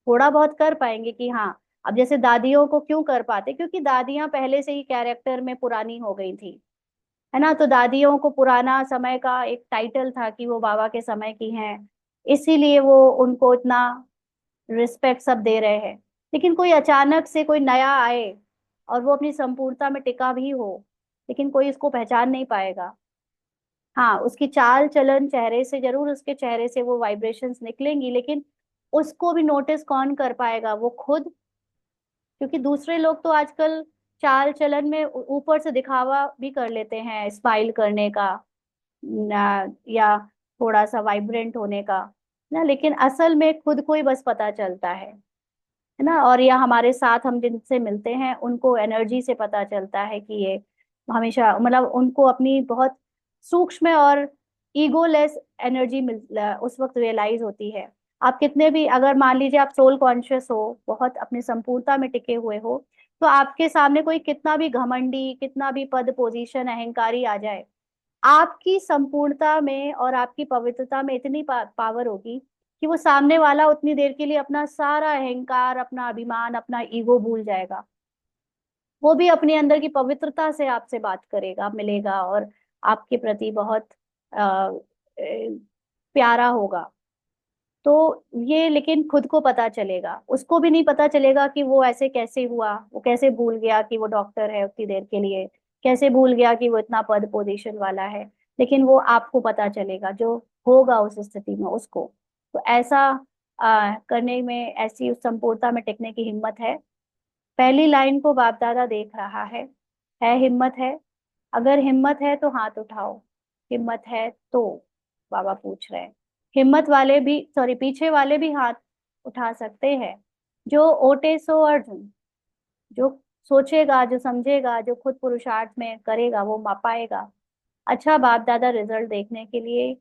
थोड़ा बहुत कर पाएंगे कि हाँ, अब जैसे दादियों को क्यों कर पाते, क्योंकि दादियां पहले से ही कैरेक्टर में पुरानी हो गई थी, है ना। तो दादियों को पुराना समय का एक टाइटल था कि वो बाबा के समय की हैं, इसीलिए वो उनको इतना रिस्पेक्ट सब दे रहे हैं। लेकिन कोई अचानक से कोई नया आए और वो अपनी संपूर्णता में टिका भी हो, लेकिन कोई इसको पहचान नहीं पाएगा। हाँ, उसकी चाल चलन चेहरे से जरूर, उसके चेहरे से वो वाइब्रेशंस निकलेंगी, लेकिन उसको भी नोटिस कौन कर पाएगा? वो खुद। क्योंकि दूसरे लोग तो आजकल चाल चलन में ऊपर से दिखावा भी कर लेते हैं, स्माइल करने का या थोड़ा सा वाइब्रेंट होने का ना, लेकिन असल में खुद को ही बस पता चलता है ना। और या हमारे साथ हम जिनसे मिलते हैं उनको एनर्जी से पता चलता है कि ये हमेशा मतलब उनको अपनी बहुत सूक्ष्म और ईगोलेस एनर्जी उस वक्त रियलाइज होती है। आप कितने भी, अगर मान लीजिए आप सोल कॉन्शियस हो, बहुत अपनी संपूर्णता में टिके हुए हो, तो आपके सामने कोई कितना भी घमंडी, कितना भी पद पोजीशन अहंकारी आ जाए, आपकी संपूर्णता में और आपकी पवित्रता में इतनी पावर होगी कि वो सामने वाला उतनी देर के लिए अपना सारा अहंकार, अपना अभिमान, अपना ईगो भूल जाएगा। वो भी अपने अंदर की पवित्रता से आपसे बात करेगा, मिलेगा, और आपके प्रति बहुत प्यारा होगा। तो ये लेकिन खुद को पता चलेगा, उसको भी नहीं पता चलेगा कि वो ऐसे कैसे हुआ, वो कैसे भूल गया कि वो डॉक्टर है उतनी देर के लिए, कैसे भूल गया कि वो इतना पद पोजीशन वाला है। लेकिन वो आपको पता चलेगा जो होगा उस स्थिति में उसको। तो ऐसा करने में, ऐसी उस संपूर्णता में टिकने की हिम्मत है। पहली लाइन को बाप दादा देख रहा है हिम्मत है? अगर हिम्मत है तो हाथ उठाओ, हिम्मत है तो, बाबा पूछ रहे हैं। हिम्मत वाले भी, सॉरी, पीछे वाले भी हाथ उठा सकते हैं। जो ओटे सो अर्जुन, जो सोचेगा, जो समझेगा, जो खुद पुरुषार्थ में करेगा, वो मा पाएगा। अच्छा, बाप दादा रिजल्ट देखने के लिए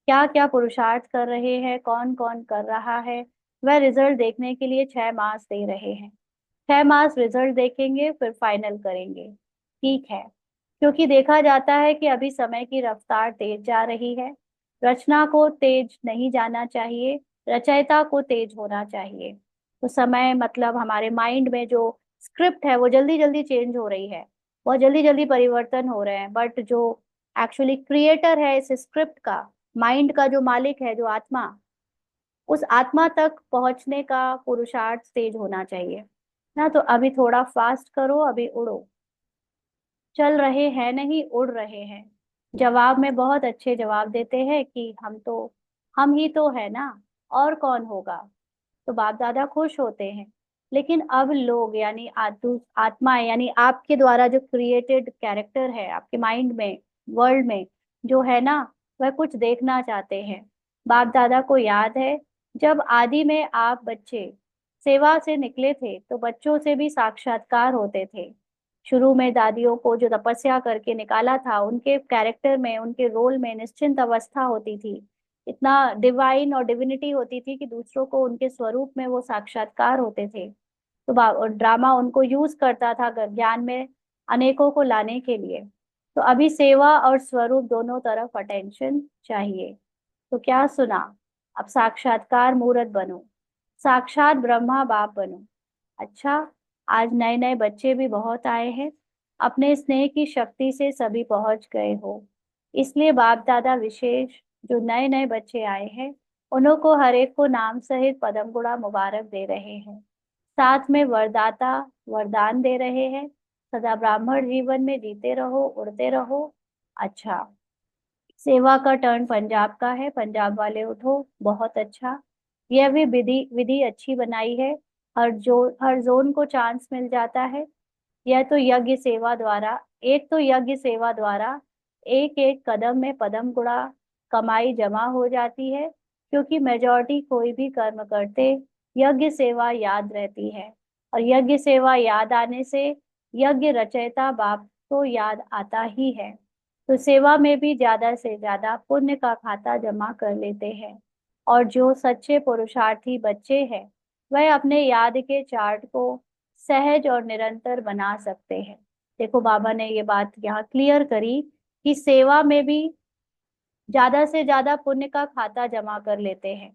क्या क्या पुरुषार्थ कर रहे हैं, कौन कौन कर रहा है, वह रिजल्ट देखने के लिए 6 मास दे रहे हैं। 6 मास रिजल्ट देखेंगे, फिर फाइनल करेंगे। ठीक है, क्योंकि देखा जाता है कि अभी समय की रफ्तार तेज जा रही है। रचना को तेज नहीं जाना चाहिए, रचयिता को तेज होना चाहिए। तो समय मतलब हमारे माइंड में जो स्क्रिप्ट है वो जल्दी जल्दी चेंज हो रही है, बहुत जल्दी जल्दी परिवर्तन हो रहे हैं, बट जो एक्चुअली क्रिएटर है इस स्क्रिप्ट का, माइंड का जो मालिक है, जो आत्मा, उस आत्मा तक पहुंचने का पुरुषार्थ तेज होना चाहिए ना। तो अभी थोड़ा फास्ट करो, अभी उड़ो। चल रहे हैं नहीं, उड़ रहे हैं। जवाब में बहुत अच्छे जवाब देते हैं कि हम तो, हम ही तो है ना, और कौन होगा। तो बाप दादा खुश होते हैं। लेकिन अब लोग, यानी आत्मा, यानी आपके द्वारा जो क्रिएटेड कैरेक्टर है आपके माइंड में, वर्ल्ड में जो है ना, वह कुछ देखना चाहते हैं। बाप दादा को याद है, जब आदि में आप बच्चे सेवा से निकले थे तो बच्चों से भी साक्षात्कार होते थे। शुरू में दादियों को जो तपस्या करके निकाला था, उनके कैरेक्टर में, उनके रोल में निश्चिंत अवस्था होती थी, इतना डिवाइन और डिविनिटी होती थी कि दूसरों को उनके स्वरूप में वो साक्षात्कार होते थे। तो ड्रामा उनको यूज करता था ज्ञान में अनेकों को लाने के लिए। तो अभी सेवा और स्वरूप दोनों तरफ अटेंशन चाहिए। तो क्या सुना, अब साक्षात्कार मूर्त बनो, साक्षात ब्रह्मा बाप बनो। अच्छा, आज नए नए बच्चे भी बहुत आए हैं, अपने स्नेह की शक्ति से सभी पहुंच गए हो। इसलिए बाप दादा विशेष, जो नए नए बच्चे आए हैं, उन्हों को हर एक को नाम सहित पदम गुणा मुबारक दे रहे हैं। साथ में वरदाता वरदान दे रहे हैं, सदा ब्राह्मण जीवन में जीते रहो, उड़ते रहो। अच्छा, सेवा का टर्न पंजाब का है, पंजाब वाले उठो, बहुत अच्छा। यह भी विधि विधि अच्छी बनाई है, हर जोन को चांस मिल जाता है। यह तो यज्ञ सेवा द्वारा, एक तो यज्ञ सेवा द्वारा एक एक कदम में पदम गुणा कमाई जमा हो जाती है, क्योंकि मेजॉरिटी कोई भी कर्म करते यज्ञ सेवा याद रहती है, और यज्ञ सेवा याद आने से यज्ञ रचयिता बाप को याद आता ही है। तो सेवा में भी ज्यादा से ज्यादा पुण्य का खाता जमा कर लेते हैं। और जो सच्चे पुरुषार्थी बच्चे हैं, वह अपने याद के चार्ट को सहज और निरंतर बना सकते हैं। देखो, बाबा ने ये बात यहाँ क्लियर करी कि सेवा में भी ज्यादा से ज्यादा पुण्य का खाता जमा कर लेते हैं।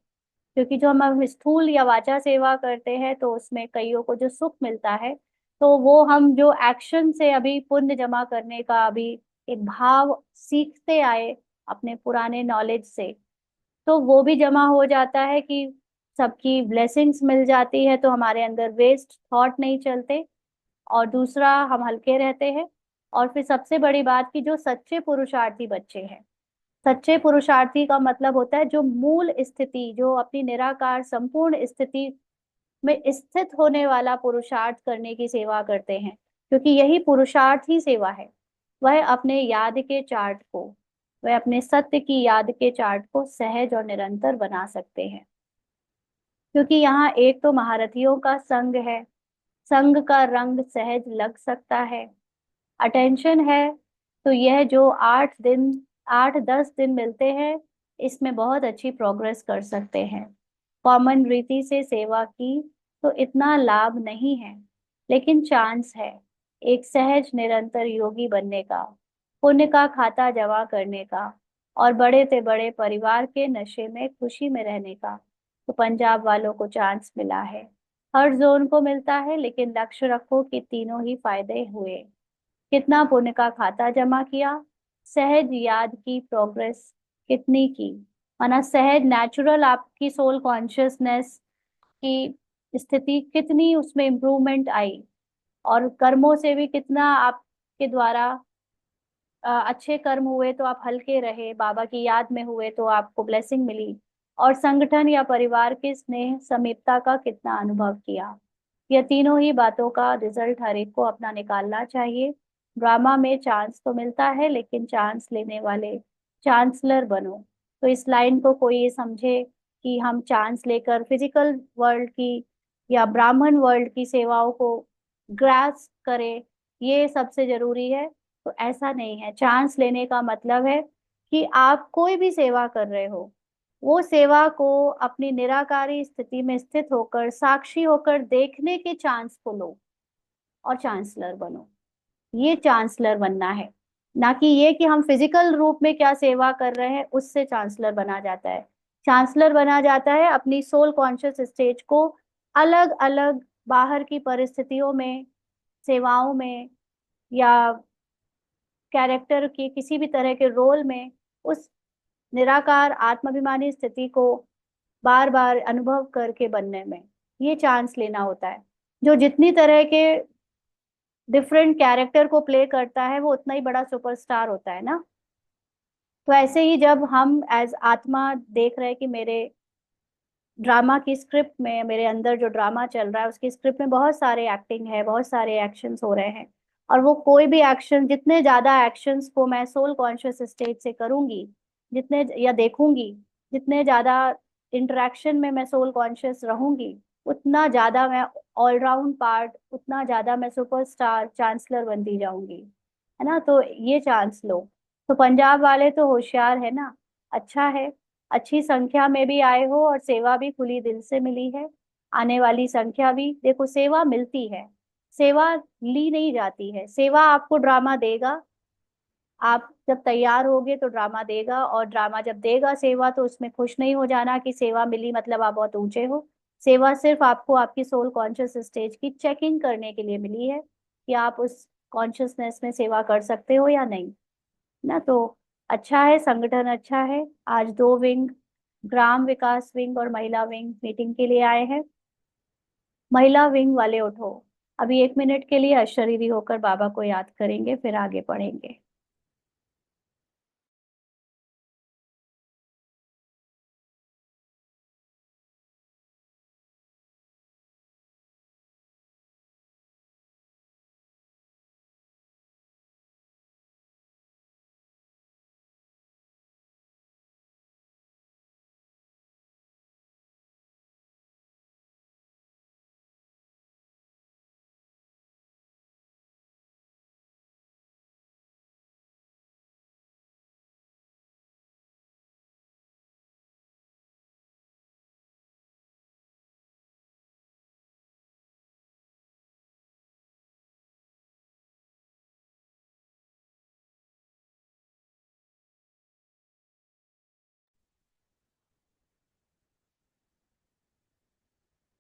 क्योंकि जो हम स्थूल या वाचा सेवा करते हैं तो उसमें कईयों को जो सुख मिलता है, तो वो हम जो एक्शन से अभी पुण्य जमा करने का अभी एक भाव सीखते आए अपने पुराने नॉलेज से, तो वो भी जमा हो जाता है कि सबकी ब्लेसिंग्स मिल जाती है, तो हमारे अंदर वेस्ट थॉट नहीं चलते, और दूसरा हम हल्के रहते हैं। और फिर सबसे बड़ी बात कि जो सच्चे पुरुषार्थी बच्चे हैं, सच्चे पुरुषार्थी का मतलब होता है जो मूल स्थिति, जो अपनी निराकार संपूर्ण स्थिति में स्थित होने वाला पुरुषार्थ करने की सेवा करते हैं, क्योंकि यही पुरुषार्थ ही सेवा है। वह अपने याद के चार्ट को, वह अपने सत्य की याद के चार्ट को सहज और निरंतर बना सकते हैं। क्योंकि यहाँ एक तो महारथियों का संग है, संग का रंग सहज लग सकता है, अटेंशन है। तो यह जो 8 दिन 8-10 दिन मिलते हैं, इसमें बहुत अच्छी प्रोग्रेस कर सकते हैं। कॉमन रीति से सेवा की तो इतना लाभ नहीं है, लेकिन चांस है एक सहज निरंतर योगी बनने का, पुण्य का खाता जमा करने का, और बड़े से बड़े परिवार के नशे में खुशी में रहने का। तो पंजाब वालों को चांस मिला है। हर जोन को मिलता है, लेकिन लक्ष्य रखो कि तीनों ही फायदे हुए। कितना पुण्य का खाता जमा किया, सहज याद की प्रोग्रेस कितनी की, माना सहज नेचुरल आपकी सोल कॉन्शियसनेस की स्थिति कितनी, उसमें इम्प्रूवमेंट आई, और कर्मों से भी कितना आपके द्वारा अच्छे कर्म हुए तो आप हल्के रहे, बाबा की याद में हुए तो आपको ब्लेसिंग मिली, और संगठन या परिवार के स्नेह समीपता का कितना अनुभव किया। यह तीनों ही बातों का रिजल्ट हर एक को अपना निकालना चाहिए। ड्रामा में चांस तो मिलता है, लेकिन चांस लेने वाले चांसलर बनो। तो इस लाइन को कोई ये समझे कि हम चांस लेकर फिजिकल वर्ल्ड की या ब्राह्मण वर्ल्ड की सेवाओं को ग्रास्प करें, ये सबसे जरूरी है। तो ऐसा नहीं है। चांस लेने का मतलब है कि आप कोई भी सेवा कर रहे हो, वो सेवा को अपनी निराकारी स्थिति में स्थित होकर साक्षी होकर देखने के चांस को लो और चांसलर बनो। ये चांसलर बनना है, ना कि ये कि हम फिजिकल रूप में क्या सेवा कर रहे हैं उससे चांसलर बना जाता है। चांसलर बना जाता है अपनी सोल कॉन्शियस स्टेज को अलग अलग बाहर की परिस्थितियों में, सेवाओं में, या कैरेक्टर के किसी भी तरह के रोल में उस निराकार आत्माभिमानी स्थिति को बार बार अनुभव करके बनने में, ये चांस लेना होता है। जो जितनी तरह के डिफरेंट कैरेक्टर को प्ले करता है वो उतना ही बड़ा सुपरस्टार होता है ना। तो ऐसे ही जब हम एज आत्मा देख रहे हैं कि मेरे ड्रामा की स्क्रिप्ट में, मेरे अंदर जो ड्रामा चल रहा है उसकी स्क्रिप्ट में बहुत सारे एक्टिंग है, बहुत सारे एक्शंस हो रहे हैं, और वो कोई भी एक्शन, जितने ज्यादा एक्शंस को मैं सोल कॉन्शियस स्टेज से करूंगी, जितने या देखूंगी, जितने ज्यादा इंटरेक्शन में मैं सोल कॉन्शियस रहूंगी, उतना ज्यादा मैं ऑलराउंड पार्ट, उतना ज्यादा मैं सुपरस्टार चांसलर बनती जाऊंगी, है ना। तो ये चांस लो। तो पंजाब वाले तो होशियार है ना। अच्छा है, अच्छी संख्या में भी आए हो और सेवा भी खुली दिल से मिली है। आने वाली संख्या भी देखो, सेवा मिलती है, सेवा ली नहीं जाती है। सेवा आपको ड्रामा देगा, आप जब तैयार होगे तो ड्रामा देगा, और ड्रामा जब देगा सेवा तो उसमें खुश नहीं हो जाना कि सेवा मिली मतलब आप बहुत ऊंचे हो। सेवा सिर्फ आपको आपकी सोल कॉन्शियस स्टेज की चेकिंग करने के लिए मिली है कि आप उस कॉन्शियसनेस में सेवा कर सकते हो या नहीं, ना। तो अच्छा है, संगठन अच्छा है। आज 2 विंग, ग्राम विकास विंग और महिला विंग मीटिंग के लिए आए हैं। महिला विंग वाले उठो, अभी 1 मिनट के लिए अशरीरी होकर बाबा को याद करेंगे, फिर आगे पढ़ेंगे।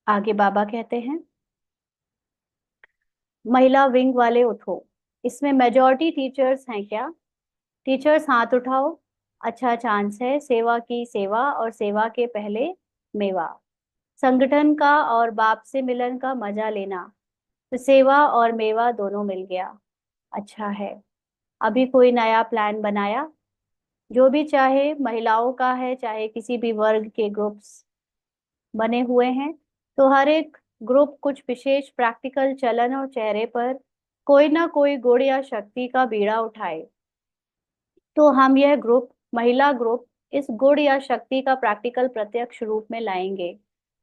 आगे बाबा कहते हैं, महिला विंग वाले उठो, इसमें मेजॉरिटी टीचर्स हैं क्या? टीचर्स हाथ उठाओ। अच्छा चांस है सेवा की, सेवा और सेवा के पहले मेवा, संगठन का और बाप से मिलन का मजा लेना। तो सेवा और मेवा दोनों मिल गया, अच्छा है। अभी कोई नया प्लान बनाया? जो भी, चाहे महिलाओं का है चाहे किसी भी वर्ग के ग्रुप्स बने हुए हैं, तो हर एक ग्रुप कुछ विशेष प्रैक्टिकल चलन और चेहरे पर कोई ना कोई गुण या शक्ति का बीड़ा उठाए। तो हम यह ग्रुप, महिला ग्रुप, इस गुण या शक्ति का प्रैक्टिकल प्रत्यक्ष रूप में लाएंगे।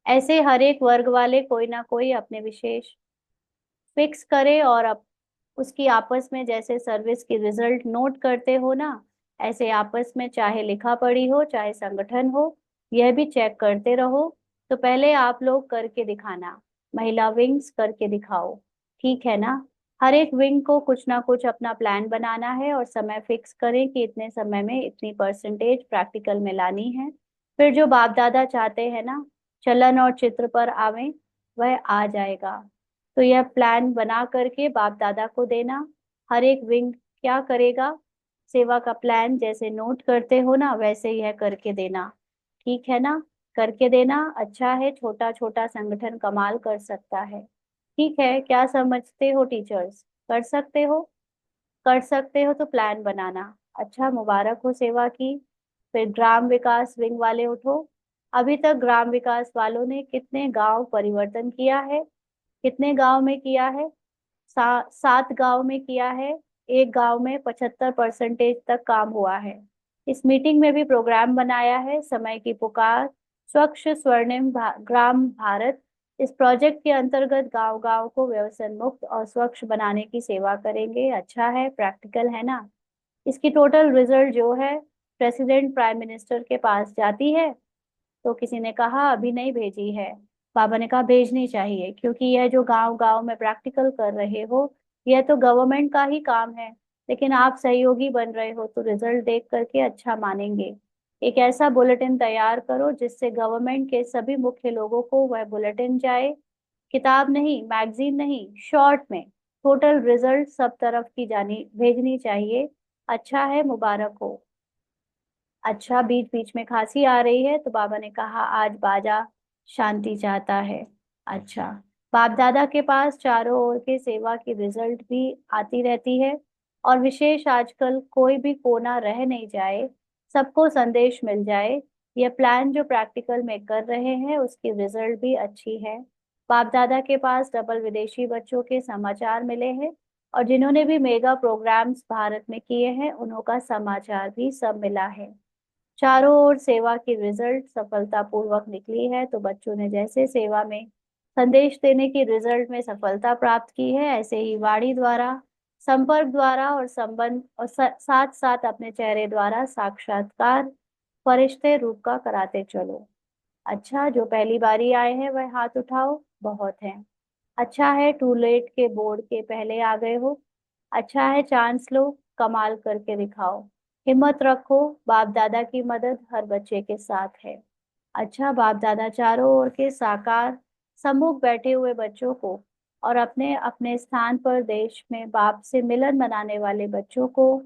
ऐसे हर एक वर्ग वाले कोई ना कोई अपने विशेष फिक्स करे, और अब उसकी आपस में जैसे सर्विस की रिजल्ट नोट करते हो ना, ऐसे आपस में चाहे लिखा पढ़ी हो चाहे संगठन हो, यह भी चेक करते रहो। तो पहले आप लोग करके दिखाना, महिला विंग्स करके दिखाओ, ठीक है ना। हर एक विंग को कुछ ना कुछ अपना प्लान बनाना है और समय फिक्स करें कि इतने समय में इतनी परसेंटेज प्रैक्टिकल में लानी है। फिर जो बाप दादा चाहते हैं ना, चलन और चित्र पर आवे, वह आ जाएगा। तो यह प्लान बना करके बाप दादा को देना। हर एक विंग क्या करेगा, सेवा का प्लान जैसे नोट करते हो ना, वैसे यह करके देना, ठीक है ना। करके देना, अच्छा है, छोटा छोटा संगठन कमाल कर सकता है। ठीक है, क्या समझते हो टीचर्स, कर सकते हो? कर सकते हो तो प्लान बनाना। अच्छा, मुबारक हो सेवा की। फिर ग्राम विकास विंग वाले उठो। अभी तक ग्राम विकास वालों ने कितने गांव परिवर्तन किया है? कितने गांव में किया है? 7 गांव में किया है। एक गांव में 75% तक काम हुआ है। इस मीटिंग में भी प्रोग्राम बनाया है, समय की पुकार, स्वच्छ स्वर्णिम ग्राम भारत। इस प्रोजेक्ट के अंतर्गत गांव गांव को व्यसन मुक्त और स्वच्छ बनाने की सेवा करेंगे। अच्छा है, प्रैक्टिकल है ना। इसकी टोटल रिजल्ट जो है प्रेसिडेंट प्राइम मिनिस्टर के पास जाती है। तो किसी ने कहा अभी नहीं भेजी है। पापा ने कहा भेजनी चाहिए, क्योंकि यह जो गांव गांव में प्रैक्टिकल कर रहे हो, यह तो गवर्नमेंट का ही काम है। लेकिन आप सहयोगी बन रहे हो तो रिजल्ट देख करके अच्छा मानेंगे। एक ऐसा बुलेटिन तैयार करो जिससे गवर्नमेंट के सभी मुख्य लोगों को वह बुलेटिन जाए। किताब नहीं, मैगजीन नहीं, शॉर्ट में टोटल रिजल्ट सब तरफ की जानी भेजनी चाहिए। अच्छा है, मुबारक हो। अच्छा, बीच बीच में खांसी आ रही है तो बाबा ने कहा आज बाजा शांति चाहता है। अच्छा, बाप दादा के पास चारों ओर के सेवा की रिजल्ट भी आती रहती है। और विशेष आजकल कोई भी कोना रह नहीं जाए, सबको संदेश मिल जाए। यह प्लान जो प्रैक्टिकल में कर रहे हैं उसकी रिजल्ट भी अच्छी है। बाप दादा के पास डबल विदेशी बच्चों के समाचार मिले हैं, और जिन्होंने भी मेगा प्रोग्राम्स भारत में किए हैं उनका समाचार भी सब मिला है। चारों ओर सेवा की रिजल्ट सफलतापूर्वक निकली है। तो बच्चों ने जैसे सेवा में संदेश देने की रिजल्ट में सफलता प्राप्त की है, ऐसे ही वाणी द्वारा, संपर्क द्वारा और संबंध और साथ साथ अपने चेहरे द्वारा साक्षात्कार फरिश्ते रूप का कराते चलो। अच्छा, जो पहली बारी आए हैं वह हाथ उठाओ, बहुत है। अच्छा है, टू लेट के बोर्ड के पहले आ गए हो। अच्छा है, चांस लो, कमाल करके दिखाओ। हिम्मत रखो, बाप दादा की मदद हर बच्चे के साथ है। अच्छा, बाप दादा चारों ओर के साकार सम्मुख बैठे हुए बच्चों को और अपने अपने स्थान पर देश में बाप से मिलन मनाने वाले बच्चों को,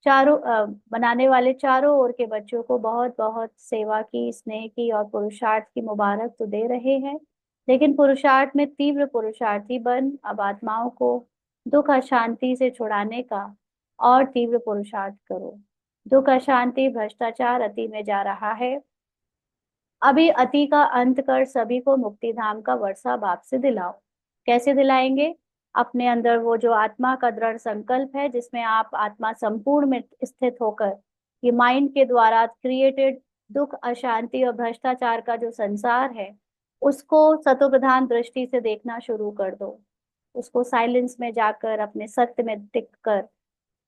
बनाने वाले चारों ओर के बच्चों को बहुत बहुत सेवा की, स्नेह की और पुरुषार्थ की मुबारक तो दे रहे हैं। लेकिन पुरुषार्थ में तीव्र पुरुषार्थी बन अब आत्माओं को दुख अशांति से छुड़ाने का और तीव्र पुरुषार्थ करो। दुख अशांति भ्रष्टाचार अति में जा रहा है। अभी अति का अंत कर सभी को मुक्ति धाम का वर्षा बाप से दिलाओ। कैसे दिलाएंगे? अपने अंदर वो जो आत्मा का दृढ़ संकल्प है, जिसमें आप आत्मा संपूर्ण में स्थित होकर ये माइंड के द्वारा क्रिएटेड दुख अशांति और भ्रष्टाचार का जो संसार है, उसको सतो प्रधान दृष्टि से देखना शुरू कर दो। उसको साइलेंस में जाकर अपने सत्य में टिक कर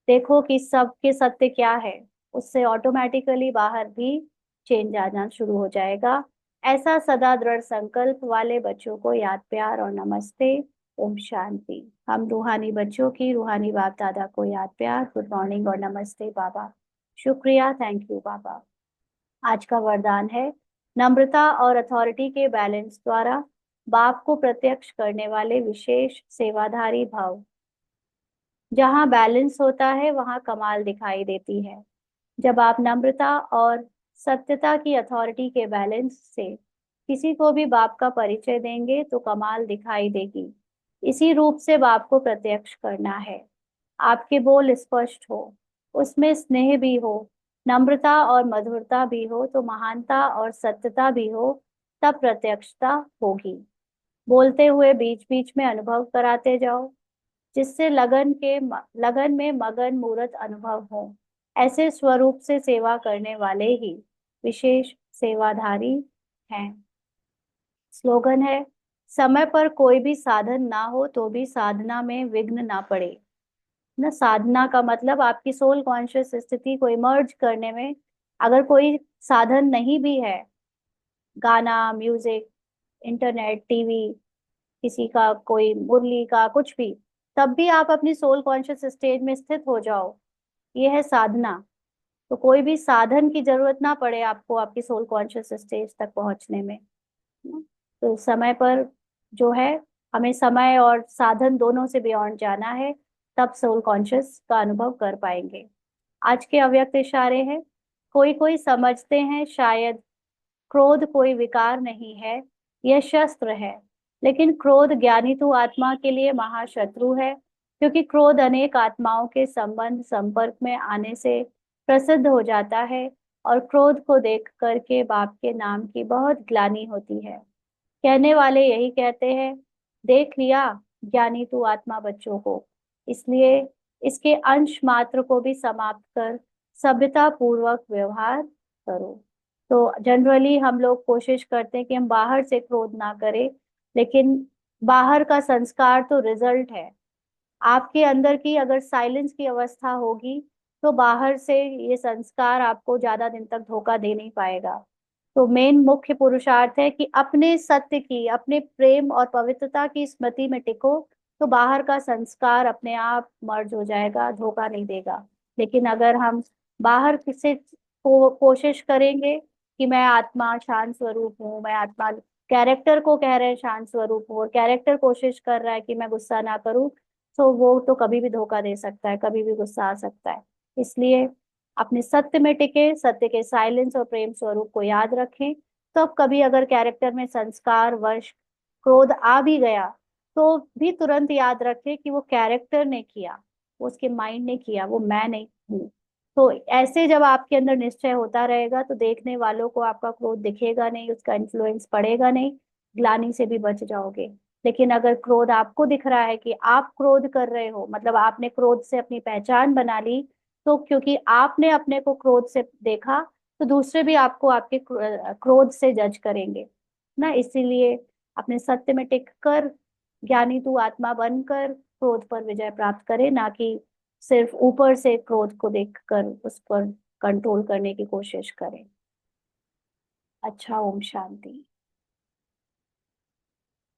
देखो कि सबके सत्य क्या है। उससे ऑटोमेटिकली बाहर भी चेंज आना शुरू हो जाएगा। ऐसा सदा दृढ़ संकल्प वाले बच्चों को याद प्यार और नमस्ते, ओम शांति। हम रूहानी बच्चों की रूहानी बाप दादा को याद प्यार, गुड मॉर्निंग और नमस्ते बाबा। शुक्रिया, थैंक यू बाबा। आज का वरदान है नम्रता और अथॉरिटी के बैलेंस द्वारा बाप को प्रत्यक्ष करने वाले विशेष सेवाधारी भाव। जहाँ बैलेंस होता है वहाँ कमाल दिखाई देती है। जब आप नम्रता और सत्यता की अथॉरिटी के बैलेंस से किसी को भी बाप का परिचय देंगे तो कमाल दिखाई देगी। इसी रूप से बाप को प्रत्यक्ष करना है। आपके बोल स्पष्ट हो, उसमें स्नेह भी हो, नम्रता और मधुरता भी हो, तो महानता और सत्यता भी हो, तब प्रत्यक्षता होगी। बोलते हुए बीच बीच में अनुभव कराते जाओ, जिससे लगन में मगन मूर्त अनुभव हो। ऐसे स्वरूप से सेवा करने वाले ही विशेष सेवाधारी हैं। स्लोगन है, समय पर कोई भी साधन ना हो तो भी साधना में विघ्न ना पड़े। ना। साधना का मतलब आपकी सोल कॉन्शियस स्थिति को इमर्ज करने में अगर कोई साधन नहीं भी है, गाना, म्यूजिक, इंटरनेट, टीवी, किसी का कोई मुरली का कुछ भी, तब भी आप अपनी सोल कॉन्शियस स्टेज में स्थित हो जाओ, ये है साधना। तो कोई भी साधन की जरूरत ना पड़े आपको आपकी सोल कॉन्शियस स्टेज तक पहुंचने में। तो समय पर जो है, हमें समय और साधन दोनों से बियॉन्ड जाना है, तब सोल कॉन्शियस का अनुभव कर पाएंगे। आज के अव्यक्त इशारे हैं। कोई कोई समझते हैं शायद क्रोध कोई विकार नहीं है, यह शस्त्र है। लेकिन क्रोध ज्ञानी आत्मा के लिए महाशत्रु है, क्योंकि क्रोध अनेक आत्माओं के संबंध संपर्क में आने से प्रसिद्ध हो जाता है, और क्रोध को देख करके बाप के नाम की बहुत ग्लानि होती है। कहने वाले यही कहते हैं, देख लिया ज्ञानी आत्मा बच्चों को, इसलिए इसके अंश मात्र को भी समाप्त कर सभ्यता पूर्वक व्यवहार करो। तो जनरली हम लोग कोशिश करते हैं कि हम बाहर से क्रोध ना करें, लेकिन बाहर का संस्कार तो रिजल्ट है। आपके अंदर की अगर साइलेंस की अवस्था होगी, तो बाहर से ये संस्कार आपको ज्यादा दिन तक धोखा दे नहीं पाएगा। तो मेन मुख्य पुरुषार्थ है कि अपने सत्य की, अपने प्रेम और पवित्रता की स्मृति में टिको, तो बाहर का संस्कार अपने आप मर्ज हो जाएगा, धोखा नहीं देगा। लेकिन अगर हम बाहर किसी कोशिश करेंगे कि मैं आत्मा शांत स्वरूप हूँ, मैं आत्मा, कैरेक्टर को कह रहे हैं शांत स्वरूप हूँ, और कैरेक्टर कोशिश कर रहा है कि मैं गुस्सा ना करूं, तो वो तो कभी भी धोखा दे सकता है, कभी भी गुस्सा आ सकता है। इसलिए अपने सत्य में टिके, सत्य के साइलेंस और प्रेम स्वरूप को याद रखें। तो अब कभी अगर कैरेक्टर में संस्कार वश क्रोध आ भी गया, तो भी तुरंत याद रखें कि वो कैरेक्टर ने किया, वो उसके माइंड ने किया, वो मैं नहीं हूँ। तो ऐसे जब आपके अंदर निश्चय होता रहेगा, तो देखने वालों को आपका क्रोध दिखेगा नहीं, उसका इन्फ्लुएंस पड़ेगा नहीं, ग्लानि से भी बच जाओगे। लेकिन अगर क्रोध आपको दिख रहा है कि आप क्रोध कर रहे हो, मतलब आपने क्रोध से अपनी पहचान बना ली, तो क्योंकि आपने अपने को क्रोध से देखा, तो दूसरे भी आपको आपके क्रोध से जज करेंगे ना। इसीलिए अपने सत्य में टिक कर ज्ञानी आत्मा बनकर क्रोध पर विजय प्राप्त करे, ना कि सिर्फ ऊपर से क्रोध को देखकर उस पर कंट्रोल करने की कोशिश करें। अच्छा, ओम शांति।